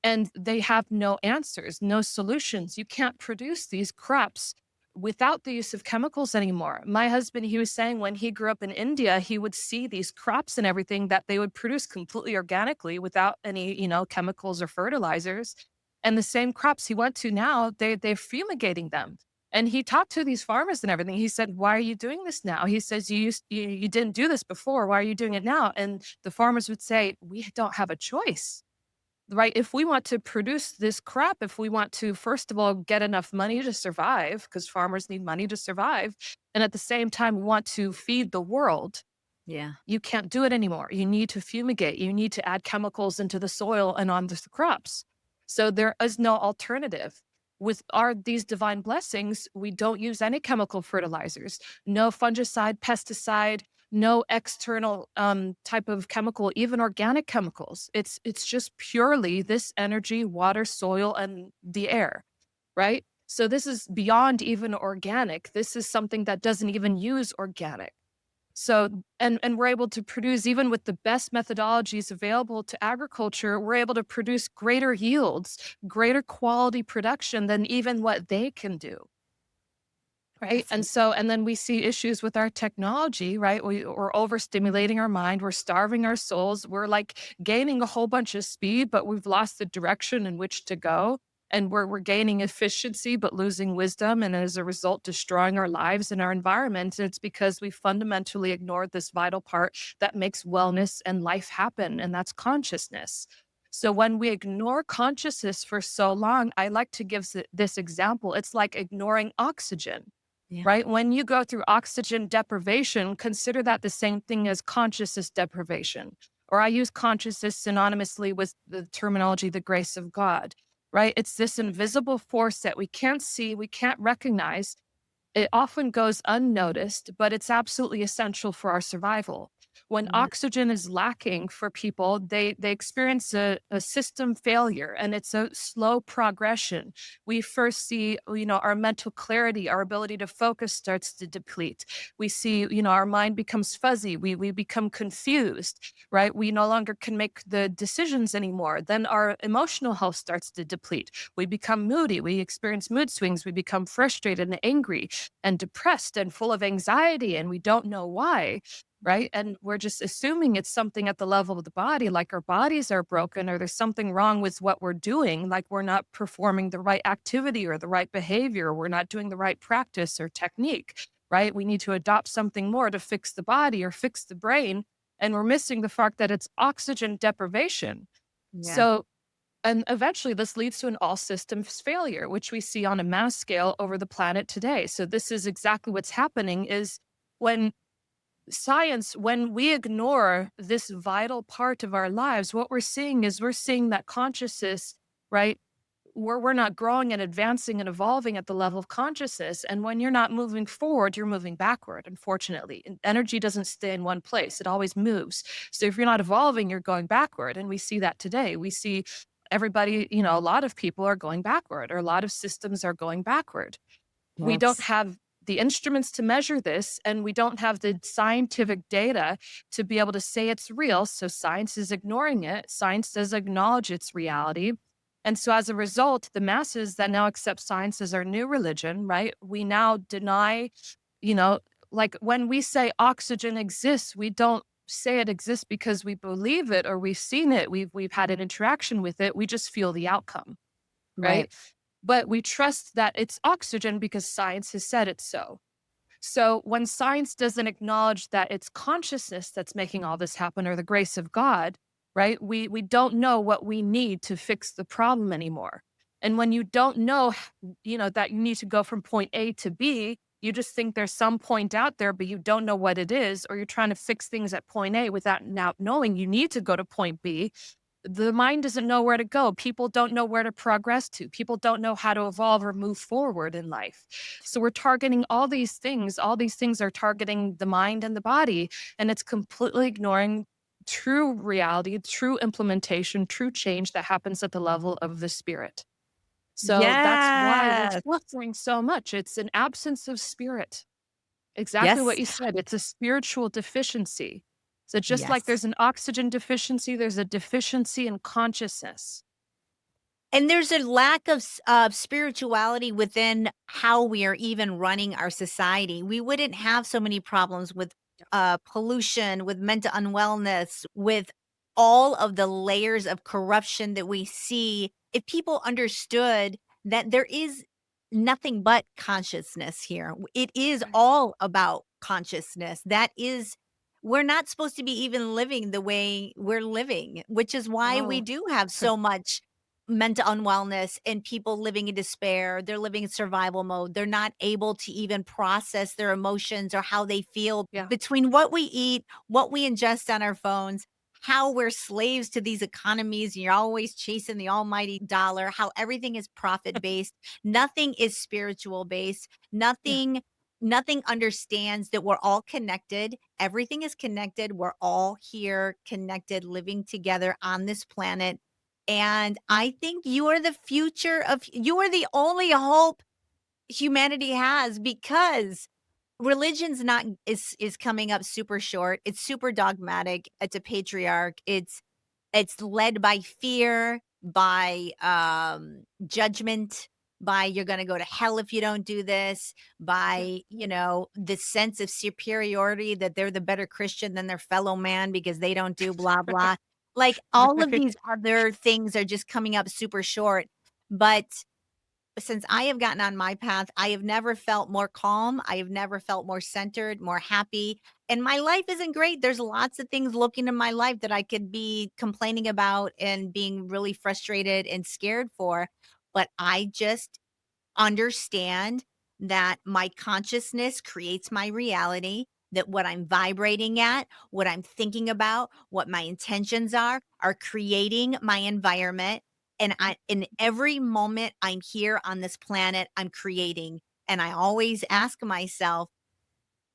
And they have no answers, no solutions. You can't produce these crops without the use of chemicals anymore. My husband, he was saying when he grew up in India, he would see these crops and everything that they would produce completely organically without any, chemicals or fertilizers. And the same crops he went to now, they're fumigating them. And he talked to these farmers and everything. He said, "Why are you doing this now?" He says, you didn't do this before. Why are you doing it now?" And the farmers would say, "We don't have a choice." Right? If we want to produce this crop, if we want to, first of all, get enough money to survive, because farmers need money to survive, and at the same time want to feed the world, Yeah. you can't do it anymore. You need to fumigate. You need to add chemicals into the soil and onto the crops. So there is no alternative. With our these divine blessings, we don't use any chemical fertilizers, no fungicide, pesticide, no external type of chemical, even organic chemicals. It's just purely this energy, water, soil, and the air, right? So this is beyond even organic. This is something that doesn't even use organic. So and we're able to produce even with the best methodologies available to agriculture, we're able to produce greater yields, greater quality production than even what they can do. Right. That's And so, and then we see issues with our technology, right? We're overstimulating our mind. We're starving our souls. We're like gaining a whole bunch of speed, but we've lost the direction in which to go. and we're gaining efficiency but losing wisdom, and as a result destroying our lives and our environment. It's because we fundamentally ignored this vital part that makes wellness and life happen, and that's consciousness. So when we ignore consciousness for so long, I like to give this example. It's like ignoring oxygen, Yeah. right? When you go through oxygen deprivation, consider that the same thing as consciousness deprivation. Or I use consciousness synonymously with the terminology, the grace of God, right? It's this invisible force that we can't see, we can't recognize. It often goes unnoticed, but it's absolutely essential for our survival. When Yeah. oxygen is lacking for people, they experience a system failure, and it's a slow progression. We first see, our mental clarity, our ability to focus starts to deplete. We see, our mind becomes fuzzy. We become confused, right? We no longer can make the decisions anymore. Then our emotional health starts to deplete. We become moody. We experience mood swings. We become frustrated and angry and depressed and full of anxiety, and we don't know why. Right. And we're just assuming it's something at the level of the body, like our bodies are broken or there's something wrong with what we're doing, like we're not performing the right activity or the right behavior, or we're not doing the right practice or technique. Right. We need to adopt something more to fix the body or fix the brain. And we're missing the fact that it's oxygen deprivation. Yeah. So and eventually, this leads to an all systems failure, which we see on a mass scale over the planet today. So this is exactly what's happening is when when we ignore this vital part of our lives, what we're seeing is we're seeing that consciousness, right? We're not growing and advancing and evolving at the level of consciousness. And when you're not moving forward, you're moving backward, unfortunately. And energy doesn't stay in one place, it always moves. So if you're not evolving, you're going backward. And we see that today. We see everybody, a lot of people are going backward, or a lot of systems are going backward. We don't Yes. have the instruments to measure this, and we don't have the scientific data to be able to say it's real. So science is ignoring it. Science does acknowledge its reality. And so as a result, the masses that now accept science as our new religion, right? We now deny, you know, like when we say oxygen exists, we don't say it exists because we believe it or we've seen it, we've had an interaction with it. We just feel the outcome, Right. right? But we trust that it's oxygen because science has said it's so. So when science doesn't acknowledge that it's consciousness that's making all this happen or the grace of God, right? We don't know what we need to fix the problem anymore. And when you don't know, that you need to go from point A to B, you just think there's some point out there, but you don't know what it is, or you're trying to fix things at point A without now knowing you need to go to point B. The mind doesn't know where to go. People don't know where to progress to. People don't know how to evolve or move forward in life. So we're targeting all these things. All these things are targeting the mind and the body, and it's completely ignoring true reality, true implementation, true change that happens at the level of the spirit. So that's why we're Yes. suffering so much. It's an absence of spirit. Exactly what Yes. you said. It's a spiritual deficiency. So just like Yes. there's an oxygen deficiency, there's a deficiency in consciousness. And there's a lack of spirituality within how we are even running our society. We wouldn't have so many problems with pollution, with mental unwellness, with all of the layers of corruption that we see if people understood that there is nothing but consciousness here. It is Right. all about consciousness. That is, we're not supposed to be even living the way we're living, which is why we No. do have so much mental unwellness and people living in despair. They're living in survival mode. They're not able to even process their emotions or how they feel Yeah. between what we eat, what we ingest on our phones, how we're slaves to these economies. You're always chasing the almighty dollar, how everything is profit based. Nothing is spiritual based. Yeah. Nothing understands that we're all connected. Everything is connected. We're all here connected, living together on this planet, and Yeah. I think you are the future of you are the only hope humanity has, because religion's not is coming up super short. It's super dogmatic. It's a patriarch. It's led by fear, by, judgment, by "You're gonna go to hell if you don't do this," Yeah. by, this sense of superiority that they're the better Christian than their fellow man because they don't do blah, blah. Like, all of Right. these other things are just coming up super short. But since I have gotten on my path, I have never felt more calm. I have never felt more centered, more happy. And my life isn't great. There's lots of things looking in my life that I could be complaining about and being really frustrated and scared for. But I just understand that my consciousness creates my reality, that what I'm vibrating at, what I'm thinking about, what my intentions are creating my environment. And I in every moment I'm here on this planet, I'm creating. And I always ask myself,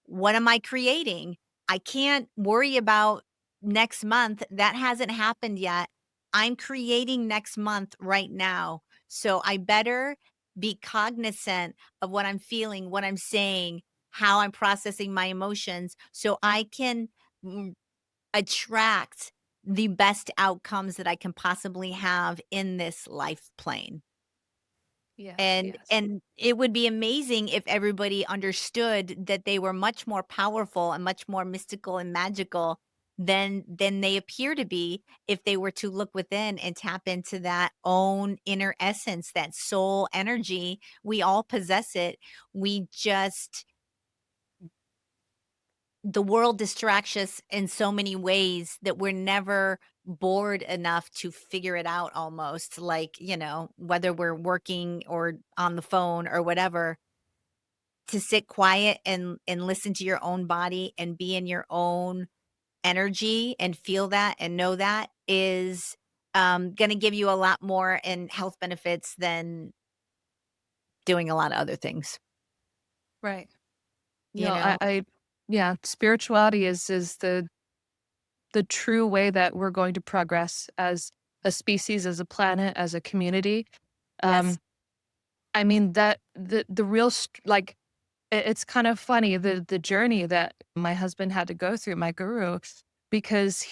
what am I creating? I can't worry about next month. That hasn't happened yet. I'm creating next month right now. So I better be cognizant of what I'm feeling, what I'm saying, how I'm processing my emotions so I can mm, attract the best outcomes that I can possibly have in this life plane. Yes, And yes. and it would be amazing if everybody understood that they were much more powerful and much more mystical and magical than they appear to be if they were to look within and tap into that own inner essence, that soul energy. We all possess it. We just the world distracts us in so many ways that we're never bored enough to figure it out almost like, whether we're working or on the phone or whatever, to sit quiet and listen to your own body and be in your own energy and feel that and know that is going to give you a lot more in health benefits than doing a lot of other things, Right. you No, know? yeah, spirituality is the true way that we're going to progress as a species, as a planet, as a community. Yes. Um, I mean that the real like it's kind of funny the journey that my husband had to go through, my guru, because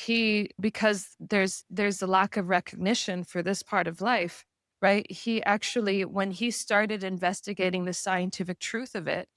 there's a lack of recognition for this part of life, right? He actually, when he started investigating the scientific truth of it,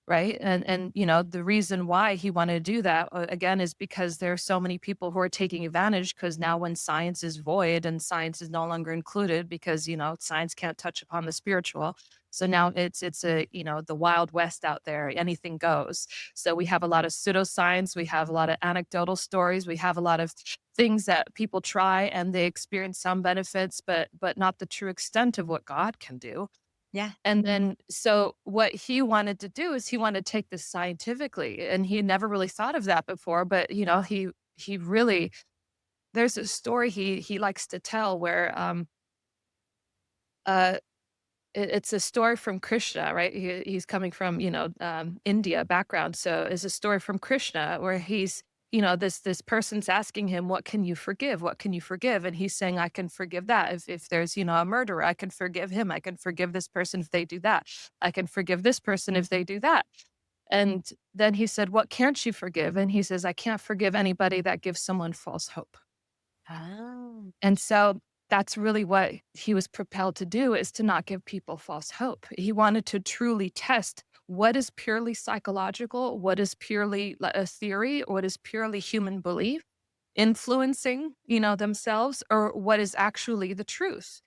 right? And the reason why he wanted to do that, again, is because there are so many people who are taking advantage, because now when science is void and science is no longer included because, science can't touch upon the spiritual. So now it's a, the wild west out there, anything goes. So we have a lot of pseudoscience, we have a lot of anecdotal stories, we have a lot of things that people try and they experience some benefits, but not the true extent of what God can do. Yeah. And then, so what he wanted to do is he wanted to take this scientifically, and he never really thought of that before. But he really, there's a story he likes to tell where uh it's a story from Krishna, right? He's coming from, India background. So it's a story from Krishna where he's, this person's asking him, what can you forgive? What can you forgive? And he's saying, I can forgive that. If there's, a murderer, I can forgive him. I can forgive this person if they do that. I can forgive this person if they do that. And then he said, what can't you forgive? And he says, I can't forgive anybody that gives someone false hope. Oh. And so that's really what he was propelled to do, is to not give people false hope. He wanted to truly test what is purely psychological, what is purely a theory, what is purely human belief influencing, themselves, or what is actually the truth.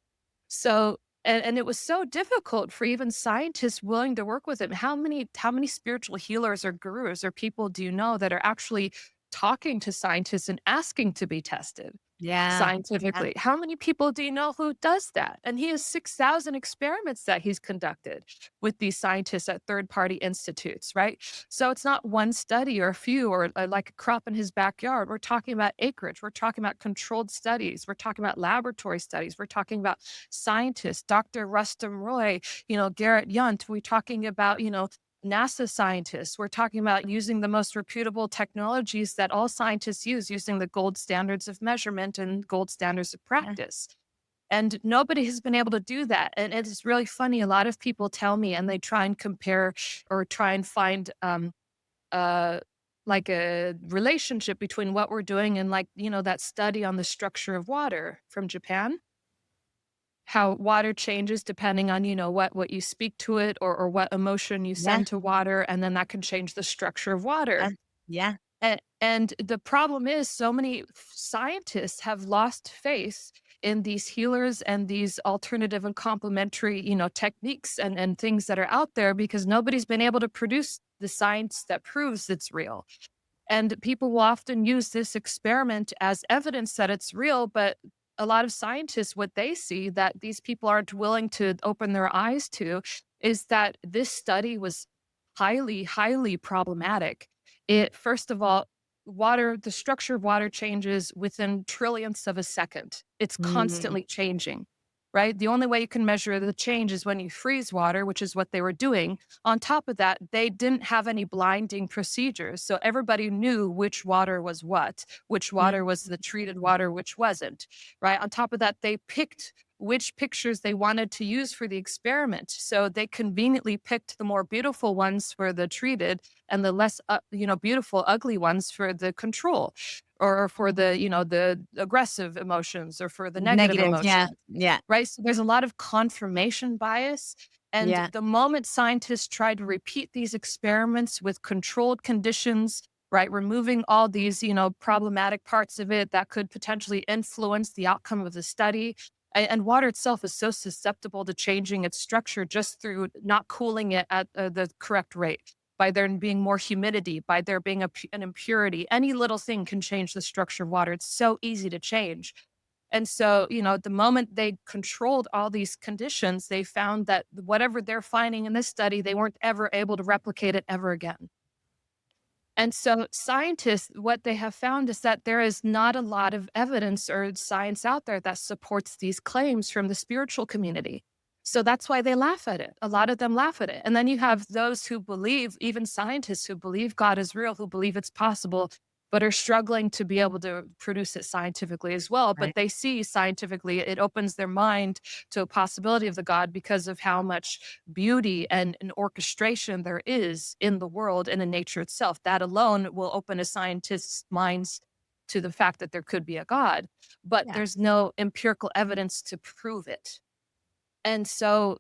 So and it was so difficult for even scientists willing to work with him. How many spiritual healers or gurus or people do you know that are actually talking to scientists and asking to be tested Yeah. Yeah. scientifically? How many people do you know who does that? And he has 6,000 experiments that he's conducted with these scientists at third party institutes, right? So it's not one study or a few or like a crop in his backyard. We're talking about acreage. We're talking about controlled studies. We're talking about laboratory studies. We're talking about scientists, Dr. Rustum Roy, Garrett Yunt. We're talking about, NASA scientists. We're talking about using the most reputable technologies that all scientists use, using the gold standards of measurement and gold standards of Yeah. practice. And nobody has been able to do that. And it's really funny. A lot of people tell me, and they try and compare or try and find uh, like a relationship between what we're doing and, like, that study on the structure of water from Japan, how water changes depending on, what you speak to it, or what emotion you Yeah. send to water, and then that can change the structure of Yeah. water. And the problem is so many scientists have lost faith in these healers and these alternative and complementary, techniques and things that are out there because nobody's been able to produce the science that proves it's real. And people will often use this experiment as evidence that it's real, but a lot of scientists, what they see that these people aren't willing to open their eyes to is that this study was highly, highly problematic. It, first of all, the structure of water changes within trillionths of a second. It's Mm. constantly changing, right? The only way you can measure the change is when you freeze water, which is what they were doing. On top of that, they didn't have any blinding procedures. So everybody knew which water was what, which Mm. water was the treated water, which wasn't, right? On top of that, they picked which pictures they wanted to use for the experiment. So they conveniently picked the more beautiful ones for the treated and the less, beautiful, ugly ones for the control or for the aggressive emotions or for the negative Negative, yeah, emotions, yeah, right? So there's a lot of confirmation bias. And yeah, the moment scientists try to repeat these experiments with controlled conditions, right, removing all these, problematic parts of it that could potentially influence the outcome of the study. And water itself is so susceptible to changing its structure just through not cooling it at the correct rate, by there being more humidity, by there being an impurity. Any little thing can change the structure of water. It's so easy to change. And so, the moment they controlled all these conditions, they found that whatever they're finding in this study, they weren't ever able to replicate it ever again. And so, scientists, what they have found is that there is not a lot of evidence or science out there that supports these claims from the spiritual community. So that's why they laugh at it. A lot of them laugh at it. And then you have those who believe, even scientists who believe God is real, who believe it's possible, but are struggling to be able to produce it scientifically as well. But right, they see scientifically, it opens their mind to a possibility of the God because of how much beauty and orchestration there is in the world and in nature itself. That alone will open a scientist's minds to the fact that there could be a God, but yeah, there's no empirical evidence to prove it. And so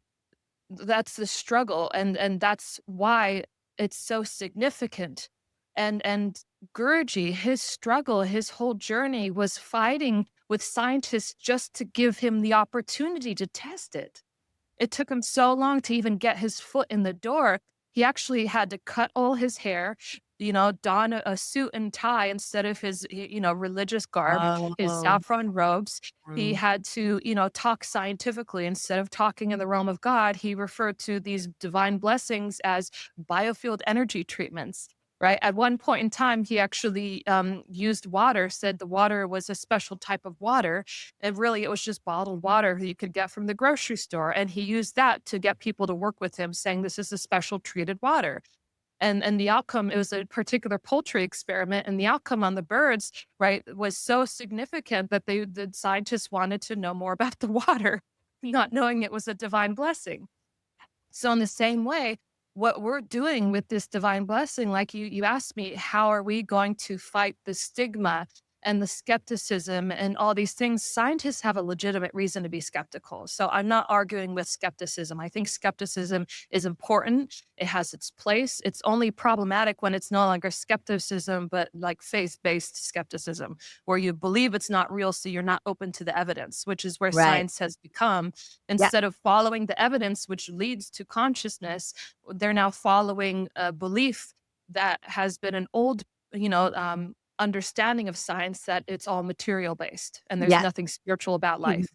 that's the struggle, and that's why it's so significant. And Guruji, his struggle, his whole journey was fighting with scientists just to give him the opportunity to test it. It took him so long to even get his foot in the door. He actually had to cut all his hair, don a suit and tie instead of his, religious garb, his oh, saffron robes. He mm, had to, talk scientifically instead of talking in the realm of God. He referred to these divine blessings as biofield energy treatments. Right. At one point in time, he actually used water, said the water was a special type of water, and really, it was just bottled water that you could get from the grocery store. And he used that to get people to work with him, saying this is a special treated water. And the outcome, it was a particular poultry experiment, and the outcome on the birds, right, was so significant that the scientists wanted to know more about the water, not knowing it was a divine blessing. So in the same way, what we're doing with this divine blessing, like you asked me, how are we going to fight the stigma and the skepticism and all these things? Scientists have a legitimate reason to be skeptical. So I'm not arguing with skepticism. I think skepticism is important. It has its place. It's only problematic when it's no longer skepticism, but like faith-based skepticism, where you believe it's not real, so you're not open to the evidence, which is where right, science has become. yeah, Instead of following the evidence, which leads to consciousness, they're now following a belief that has been an old, understanding of science that it's all material based and there's yeah, nothing spiritual about life.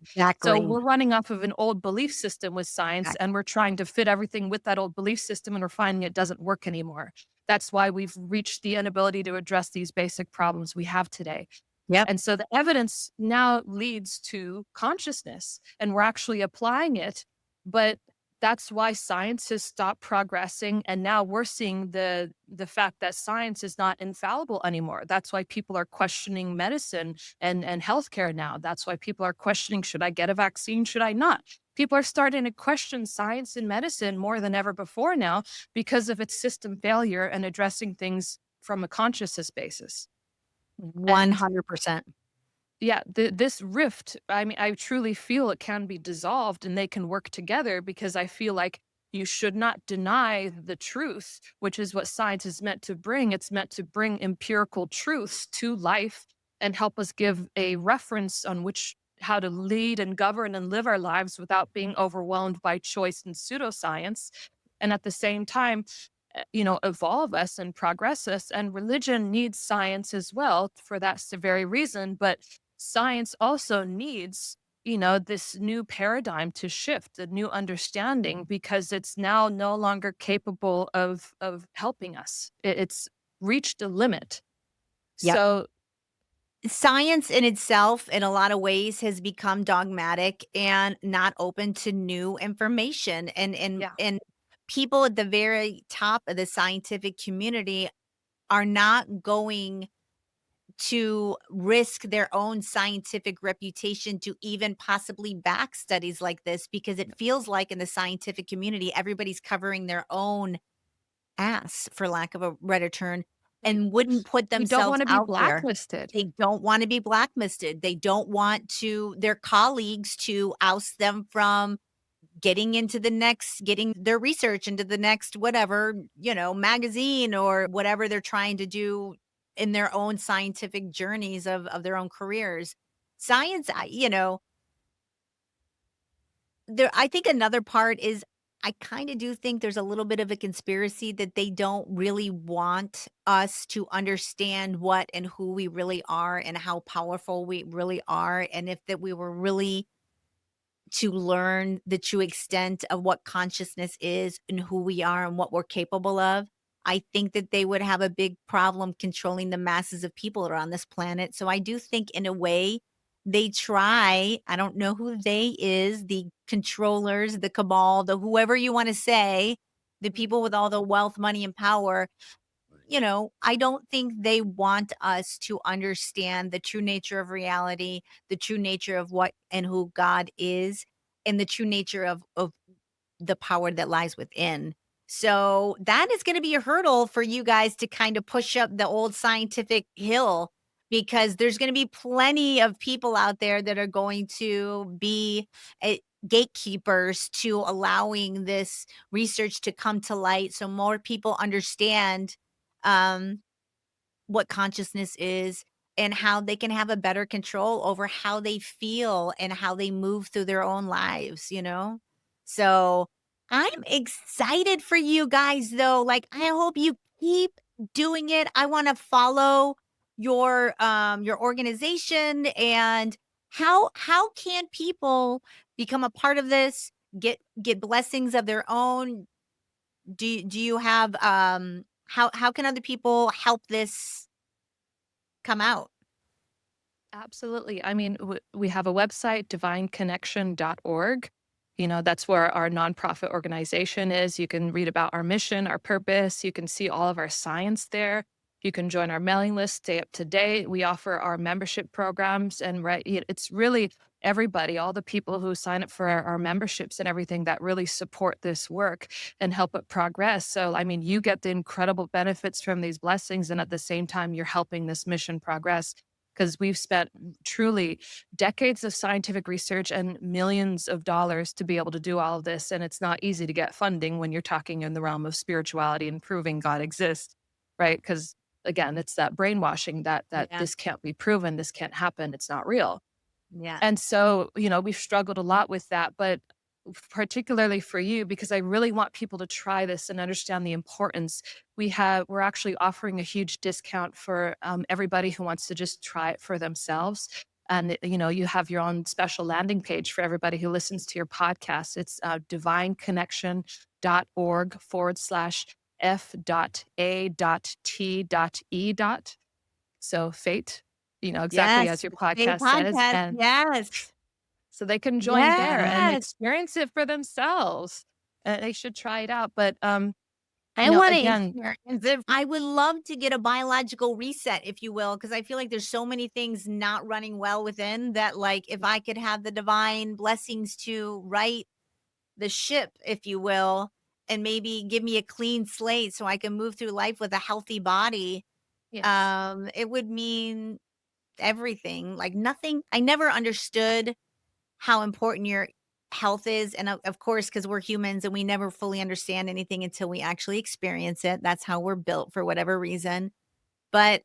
So exactly, we're running off of an old belief system with science exact and we're trying to fit everything with that old belief system and we're finding it doesn't work anymore. That's why we've reached the inability to address these basic problems we have today. yep, And so the evidence now leads to consciousness and we're actually applying it. But that's why science has stopped progressing. And now we're seeing the fact that science is not infallible anymore. That's why people are questioning medicine and healthcare now. That's why people are questioning, should I get a vaccine? Should I not? People are starting to question science and medicine more than ever before now because of its system failure and addressing things from a consciousness basis. And 100%. yeah, this rift, I mean, I truly feel it can be dissolved and they can work together because I feel like you should not deny the truth, which is what science is meant to bring. It's meant to bring empirical truths to life and help us give a reference on which how to lead and govern and live our lives without being overwhelmed by choice and pseudoscience. And at the same time, evolve us and progress us. And religion needs science as well for that very reason. But science also needs, this new paradigm to shift, a new understanding, because it's now no longer capable of helping us. It's reached a limit. Yep. So Science in itself, in a lot of ways, has become dogmatic and not open to new information, yeah, and people at the very top of the scientific community are not going to risk their own scientific reputation to even possibly back studies like this, because it feels like in the scientific community, everybody's covering their own ass, for lack of a better term, right. and wouldn't put We don't themselves want to be out there. blacklisted. They don't wanna be blacklisted. They don't want to their colleagues to oust them from getting their research into the next whatever, magazine or whatever they're trying to do in their own scientific journeys of their own careers. Science, I think another part is I kinda do think there's a little bit of a conspiracy that they don't really want us to understand what and who we really are and how powerful we really are, and if that we were really to learn the true extent of what consciousness is and who we are and what we're capable of, I think that they would have a big problem controlling the masses of people that are on this planet. So I do think in a way they try, I don't know who they is, the controllers, the cabal, the whoever you want to say, the Mhm. people with all the wealth, money, and power, I don't think they want us to understand the true nature of reality, the true nature of what and who God is, and the true nature of the power that lies within. So that is going to be a hurdle for you guys to kind of push up the old scientific hill, because there's going to be plenty of people out there that are going to be gatekeepers to allowing this research to come to light so more people understand um, what consciousness is and how they can have a better control over how they feel and how they move through their own lives. So I'm excited for you guys though. Like I hope you keep doing it. I want to follow your organization, and how can people become a part of this, get blessings of their own? Do you have, how can other people help this come out? Absolutely. I mean, we have a website, divineconnection.org. That's where our nonprofit organization is. You can read about our mission, our purpose. You can see all of our science there. You can join our mailing list, stay up to date. We offer our membership programs, and it's really everybody, all the people who sign up for our memberships and everything that really support this work and help it progress. So, I mean, you get the incredible benefits from these blessings, and at the same time, you're helping this mission progress because we've spent truly decades of scientific research and millions of dollars to be able to do all of this. And it's not easy to get funding when you're talking in the realm of spirituality and proving God exists, right? Because again, it's that brainwashing that Yeah, this can't be proven, this can't happen, it's not real. yeah, And so, we've struggled a lot with that, but particularly for you, because I really want people to try this and understand the importance. We're actually offering a huge discount for everybody who wants to just try it for themselves. And you have your own special landing page for everybody who listens to your podcast. It's divineconnection.org/F.A.T.E. So fate, exactly yes, as your the Faith podcast says. podcast, And yes, so they can join there and yes. experience it for themselves. They should try it out. But I wanna again, experience it. I would love to get a biological reset, if you will, because I feel like there's so many things not running well within that, like, if I could have the divine blessings to right the ship, if you will, and maybe give me a clean slate so I can move through life with a healthy body, yes, it would mean everything. Like nothing I never understood how important your health is, and of course, because 'cause we're humans and we never fully understand anything until we actually experience it. That's how we're built for whatever reason. But,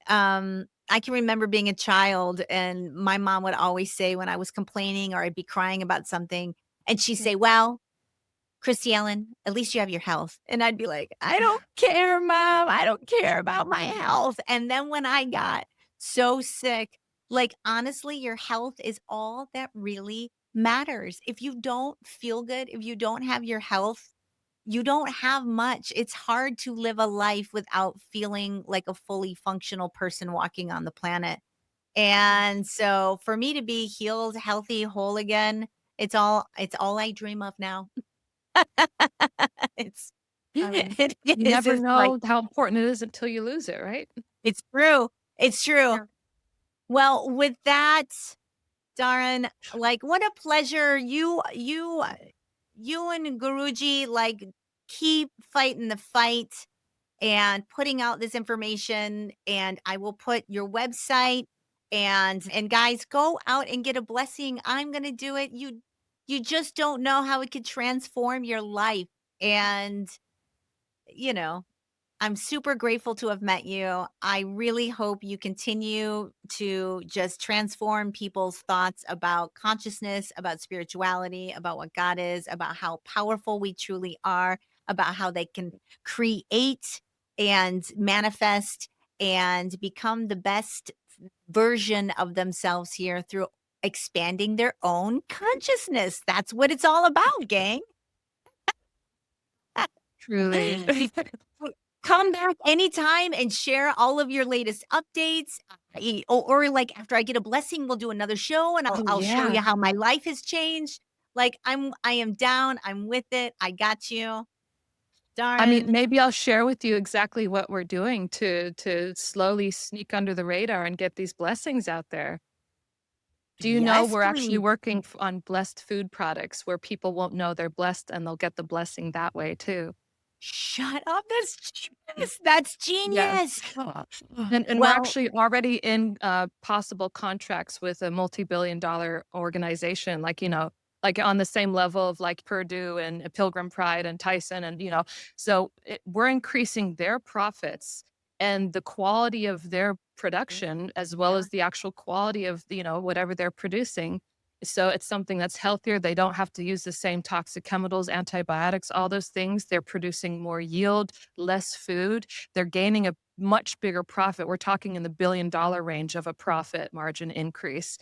I can remember being a child, and my mom would always say when I was complaining or I'd be crying about something, and she'd say, "Well, Christy Ellen, at least you have your health." And I'd be like, "I don't care, mom. I don't care about my health." And then when I got so sick, like, honestly, your health is all that really matters. If you don't feel good, if you don't have your health, you don't have much. It's hard to live a life without feeling like a fully functional person walking on the planet. And so for me to be healed, healthy, whole again, it's all I dream of now. It's I mean, it you is never just like know how important it is until you lose it, right? it's true. It's true. Yeah. Well, with that, Dahryn, like what a pleasure. You and Guruji like keep fighting the fight and putting out this information, and I will put your website and guys, go out and get a blessing. I'm going to do it. You just don't know how it could transform your life. And you know, I'm super grateful to have met you. I really hope you continue to just transform people's thoughts about consciousness, about spirituality, about what God is, about how powerful we truly are, about how they can create and manifest and become the best version of themselves here through expanding their own consciousness. That's what it's all about, gang. Truly. Come back anytime and share all of your latest updates. Or like after I get a blessing, we'll do another show and I'll Oh, I'll show you yeah. how my life has changed. Like I am down. I'm with it. I got you. I mean, Darn. maybe I'll share with you exactly what we're doing to slowly sneak under the radar and get these blessings out there. Do you know Yes, we're actually please. working on blessed food products where people won't know they're blessed and they'll get the blessing that way too? Shut up. That's genius. That's Yes. genius. And we're Well, actually already in, possible contracts with a multi-billion-dollar organization, like, like on the same level of like Purdue and Pilgrim Pride and Tyson and, so we're increasing their profits and the quality of their production as well yeah. as the actual quality of, whatever they're producing. So it's something that's healthier. They don't have to use the same toxic chemicals, antibiotics, all those things. They're producing more yield, less food. They're gaining a much bigger profit. We're talking in the $1 billion range of a profit margin increase.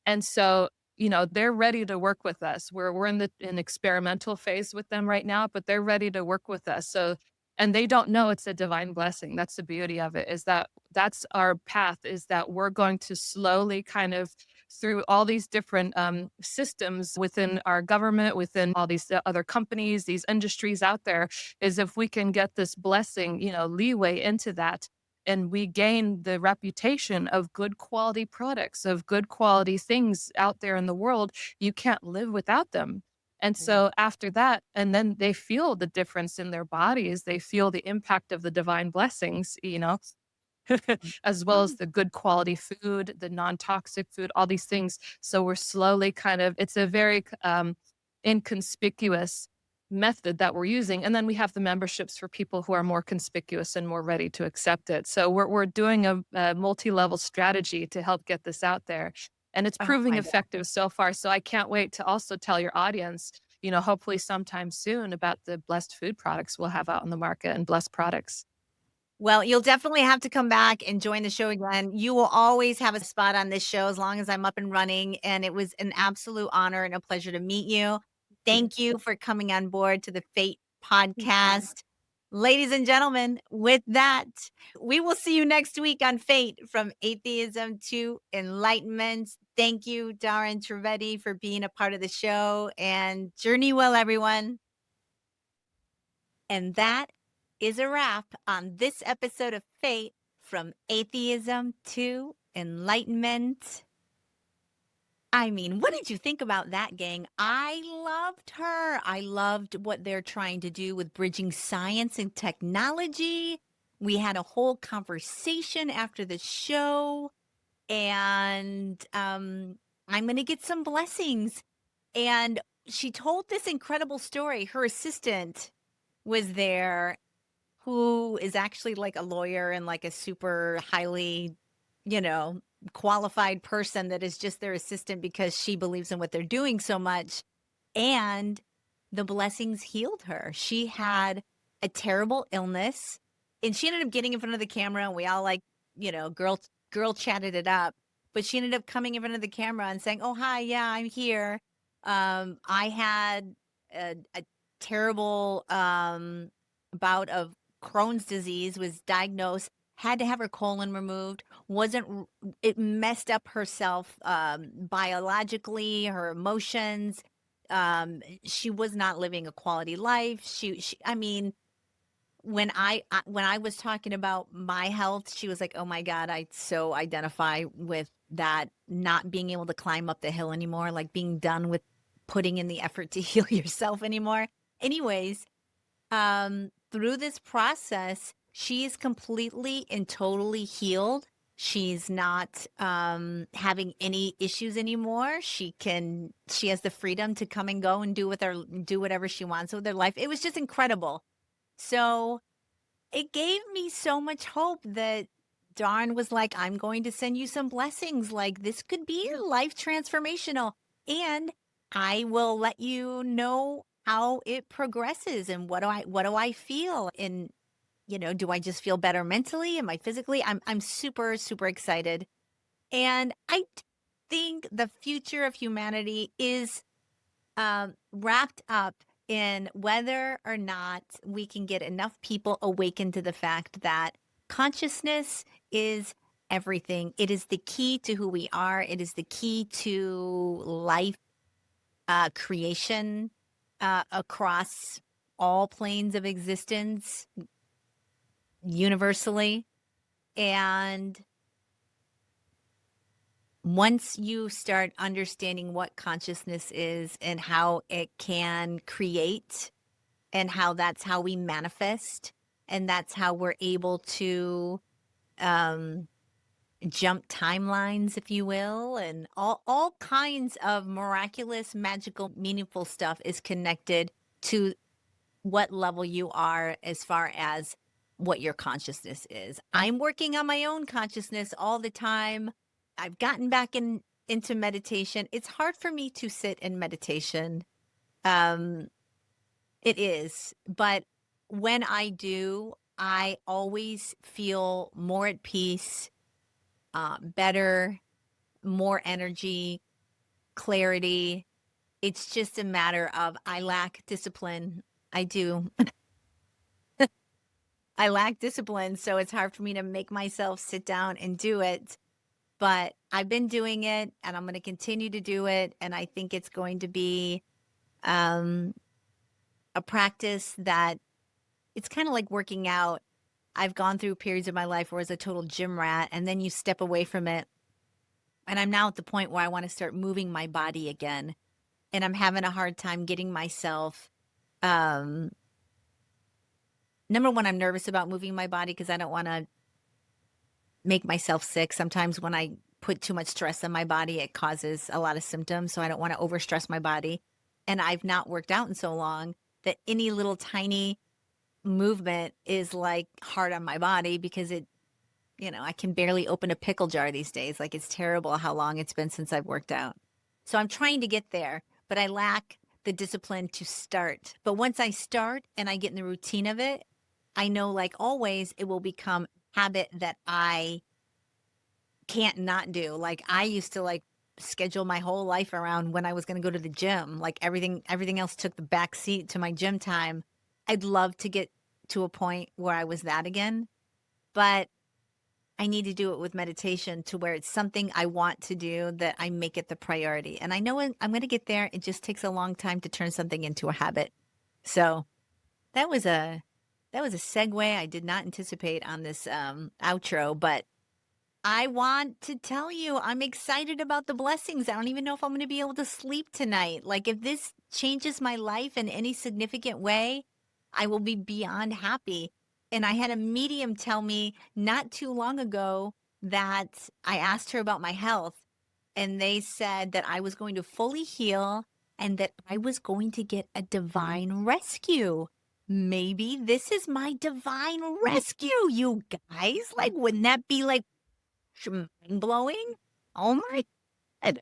And so, they're ready to work with us. We're in the in experimental phase with them right now, but they're ready to work with us. So and they don't know it's a divine blessing. That's the beauty of it, is that that's our path, is that we're going to slowly kind of through all these different systems within our government, within all these other companies, these industries out there, is if we can get this blessing, leeway into that, and we gain the reputation of good quality products, of good quality things out there in the world, you can't live without them. And Yeah. so after that, and then they feel the difference in their bodies, they feel the impact of the divine blessings, as well as Mm. the good quality food, the non-toxic food, all these things. So we're slowly kind of it's a very inconspicuous method that we're using. And then we have the memberships for people who are more conspicuous and more ready to accept it. So we're doing a multi-level strategy to help get this out there. And it's Oh proving my God. effective so far. So I can't wait to also tell your audience, hopefully sometime soon about the blessed food products we'll have out in the market and blessed products. Well, you'll definitely have to come back and join the show again. You will always have a spot on this show as long as I'm up and running. And it was an absolute honor and a pleasure to meet you. Thank you for coming on board to the Fate podcast. Ladies and gentlemen, with that, we will see you next week on Fate from Atheism to Enlightenment. Thank you, Dahryn Trivedi, for being a part of the show and journey well, everyone. And that is a wrap on this episode of Fate from Atheism to Enlightenment. I mean, what did you think about that, gang? I loved her. I loved what they're trying to do with bridging science and technology. We had a whole conversation after the show, and I'm going to get some blessings. And she told this incredible story. Her assistant was there who is actually like a lawyer and like a super highly, you know, qualified person that is just their assistant because she believes in what they're doing so much. And the blessings healed her. She had a terrible illness and she ended up getting in front of the camera and we all like, girl chatted it up. But she ended up coming in front of the camera and saying, "Oh, hi, yeah, I'm here. I had a terrible bout of Crohn's disease, was diagnosed, had to have her colon removed, wasn't it messed up herself biologically, her emotions. She was not living a quality life. She I mean, when I was talking about my health, she was like, "Oh my god, I so identify with that, not being able to climb up the hill anymore, like being done with putting in the effort to heal yourself anymore." Anyways, through this process, she is completely and totally healed. She's not having any issues anymore. She has the freedom to come and go and do whatever she wants with her life. It was just incredible. So it gave me so much hope that Dawn was like, "I'm going to send you some blessings. Like, this could be life transformational. And I will let you know how it progresses and what do I feel? And, do I just feel better mentally? Am I physically? I'm super, super excited. And I think the future of humanity is wrapped up in whether or not we can get enough people awakened to the fact that consciousness is everything. It is the key to who we are. It is the key to life creation across all planes of existence universally. And once you start understanding what consciousness is and how it can create and how that's how we manifest and that's how we're able to um jump timelines, if you will, and all kinds of miraculous, magical, meaningful stuff is connected to what level you are as far as what your consciousness is. I'm working on my own consciousness all the time. I've gotten back into meditation. It's hard for me to sit in meditation. Um it is, but when I do, I always feel more at peace, better, more energy, clarity. It's just a matter of I lack discipline. I do. I lack discipline, so it's hard for me to make myself sit down and do it. But I've been doing it and I'm going to continue to do it. And I think it's going to be um, a practice that it's kind of like working out. I've gone through periods of my life where I was a total gym rat, and then you step away from it. And I'm now at the point where I want to start moving my body again. And I'm having a hard time getting myself. Um, Number one, I'm nervous about moving my body because I don't want to make myself sick. Sometimes when I put too much stress on my body, it causes a lot of symptoms. So I don't want to overstress my body. And I've not worked out in so long that any little tiny movement is like hard on my body because I can barely open a pickle jar these days. Like it's terrible how long it's been since I've worked out. So I'm trying to get there, but I lack the discipline to start. But once I start and I get in the routine of it, I know like always it will become habit that I can't not do. Like I used to like schedule my whole life around when I was going to go to the gym. Like everything else took the back seat to my gym time. I'd love to get to a point where I was that again, but I need to do it with meditation to where it's something I want to do that I make it the priority. And I know I'm going to get there. It just takes a long time to turn something into a habit. So that was a that was a segue I did not anticipate on this outro, but I want to tell you I'm excited about the blessings. I don't even know if I'm going to be able to sleep tonight. Like if this changes my life in any significant way, I will be beyond happy. And I had a medium tell me not too long ago that I asked her about my health, and they said that I was going to fully heal and that I was going to get a divine rescue. Maybe this is my divine rescue, you guys. Like, wouldn't that be like mind blowing. Oh my God.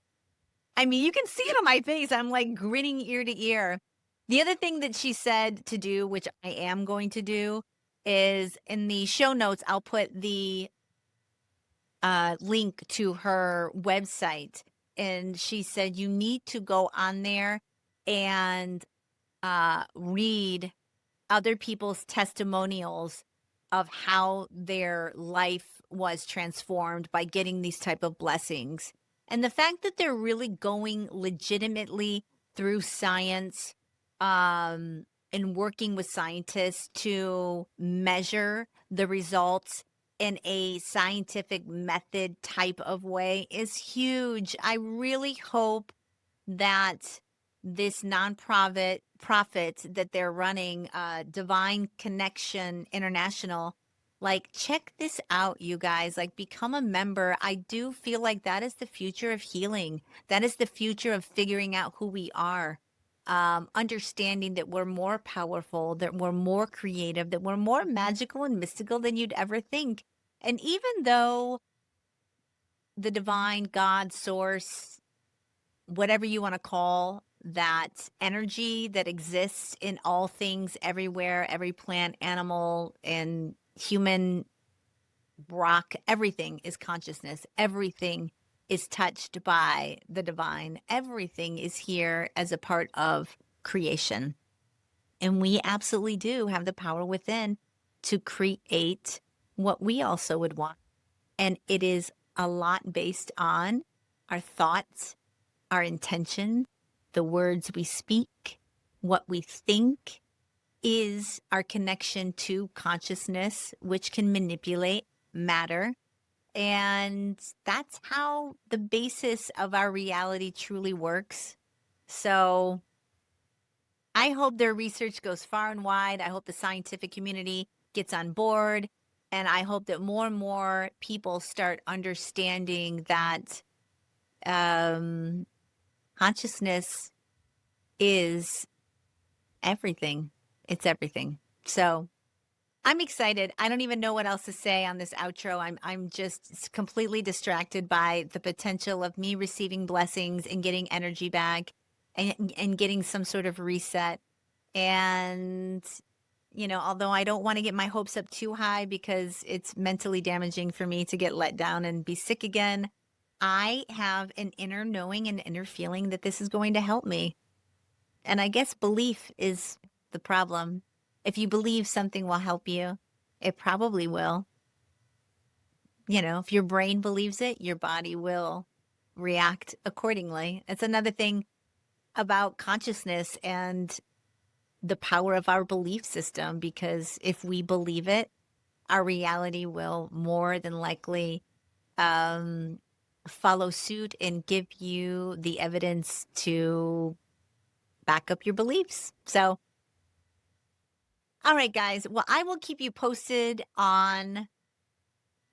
I mean, you can see it on my face. I'm like grinning ear to ear. The other thing that she said to do, which I am going to do, is in the show notes, I'll put the link to her website. And she said, you need to go on there and read other people's testimonials of how their life was transformed by getting these type of blessings. And the fact that they're really going legitimately through science and working with scientists to measure the results in a scientific method type of way is huge. I really hope that this nonprofit profit that they're running, Divine Connection International, like check this out, you guys. Like become a member. I do feel like that is the future of healing. That is the future of figuring out who we are. Understanding that we're more powerful, that we're more creative, that we're more magical and mystical than you'd ever think. And even though the divine God source, whatever you want to call that energy that exists in all things everywhere, every plant, animal, and human, rock, everything is consciousness. Everything is touched by the divine. Everything is here as a part of creation. And we absolutely do have the power within to create what we also would want. And it is a lot based on our thoughts, our intention, the words we speak, what we think is our connection to consciousness, which can manipulate matter. And that's how the basis of our reality truly works. So I hope their research goes far and wide. I hope the scientific community gets on board. And I hope that more and more people start understanding that um, consciousness is everything. It's everything. So I'm excited. I don't even know what else to say on this outro. I'm just completely distracted by the potential of me receiving blessings and getting energy back and getting some sort of reset. And although I don't want to get my hopes up too high because it's mentally damaging for me to get let down and be sick again, I have an inner knowing and inner feeling that this is going to help me. And I guess belief is the problem. If you believe something will help you, it probably will. If your brain believes it, your body will react accordingly. It's another thing about consciousness and the power of our belief system, because if we believe it, our reality will more than likely um, follow suit and give you the evidence to back up your beliefs. So, all right, guys. Well, I will keep you posted on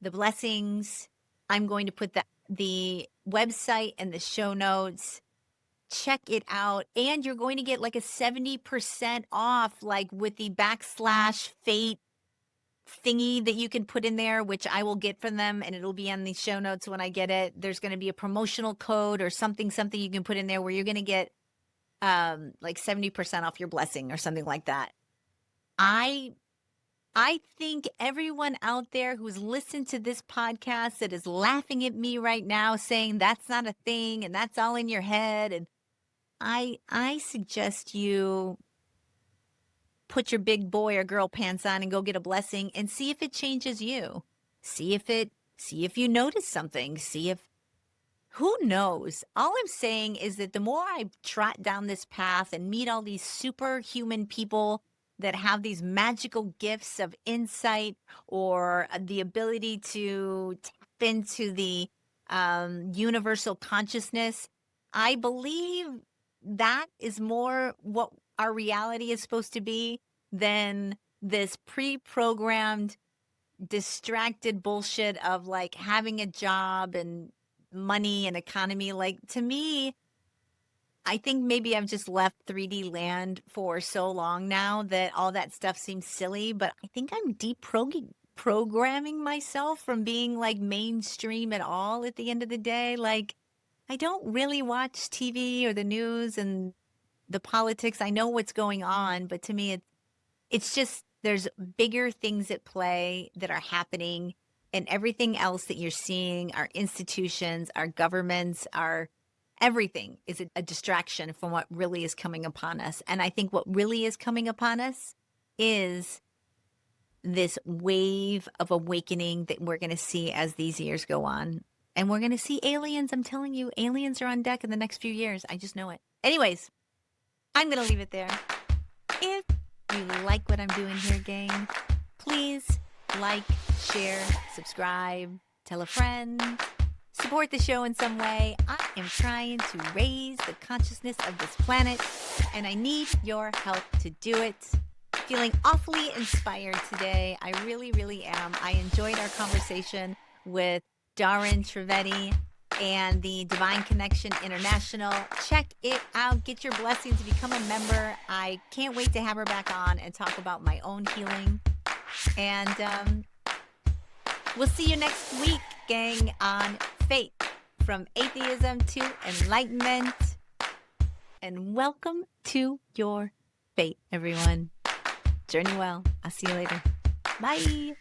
the blessings. I'm going to put the website and the show notes. Check it out. And you're going to get like a 70% off, like with the /F.A.T.E thingy that you can put in there, which I will get from them, and it'll be on the show notes when I get it. There's going to be a promotional code or something you can put in there where you're going to get like 70% off your blessing or something like that. I think everyone out there who's listened to this podcast that is laughing at me right now saying that's not a thing and that's all in your head, and I suggest you put your big boy or girl pants on and go get a blessing and see if it changes you. See if you notice something. See if who knows? All I'm saying is that the more I trot down this path and meet all these superhuman people that have these magical gifts of insight or the ability to tap into the universal consciousness, I believe that is more what our reality is supposed to be than this pre-programmed distracted bullshit of like having a job and money and economy. Like to me, I think maybe I've just left 3D land for so long now that all that stuff seems silly, but I think I'm programming myself from being like mainstream at all at the end of the day. Like, I don't really watch TV or the news and the politics. I know what's going on, but to me, it's just there's bigger things at play that are happening, and everything else that you're seeing, our institutions, our governments, our everything is a distraction from what really is coming upon us. And I think what really is coming upon us is this wave of awakening that we're going to see as these years go on. And we're going to see aliens. I'm telling you, aliens are on deck in the next few years. I just know it. Anyways, I'm going to leave it there. If you like what I'm doing here, gang, please like, share, subscribe, tell a friend, support the show in some way. I am trying to raise the consciousness of this planet, and I need your help to do it. Feeling awfully inspired today. I really, really am. I enjoyed our conversation with Dahryn Trivedi and the Divine Connection International. Check it out. Get your blessing to become a member. I can't wait to have her back on and talk about my own healing. And we'll see you next week, gang, on Fate, from Atheism to Enlightenment. And welcome to your fate, everyone. Journey well. I'll see you later. Bye.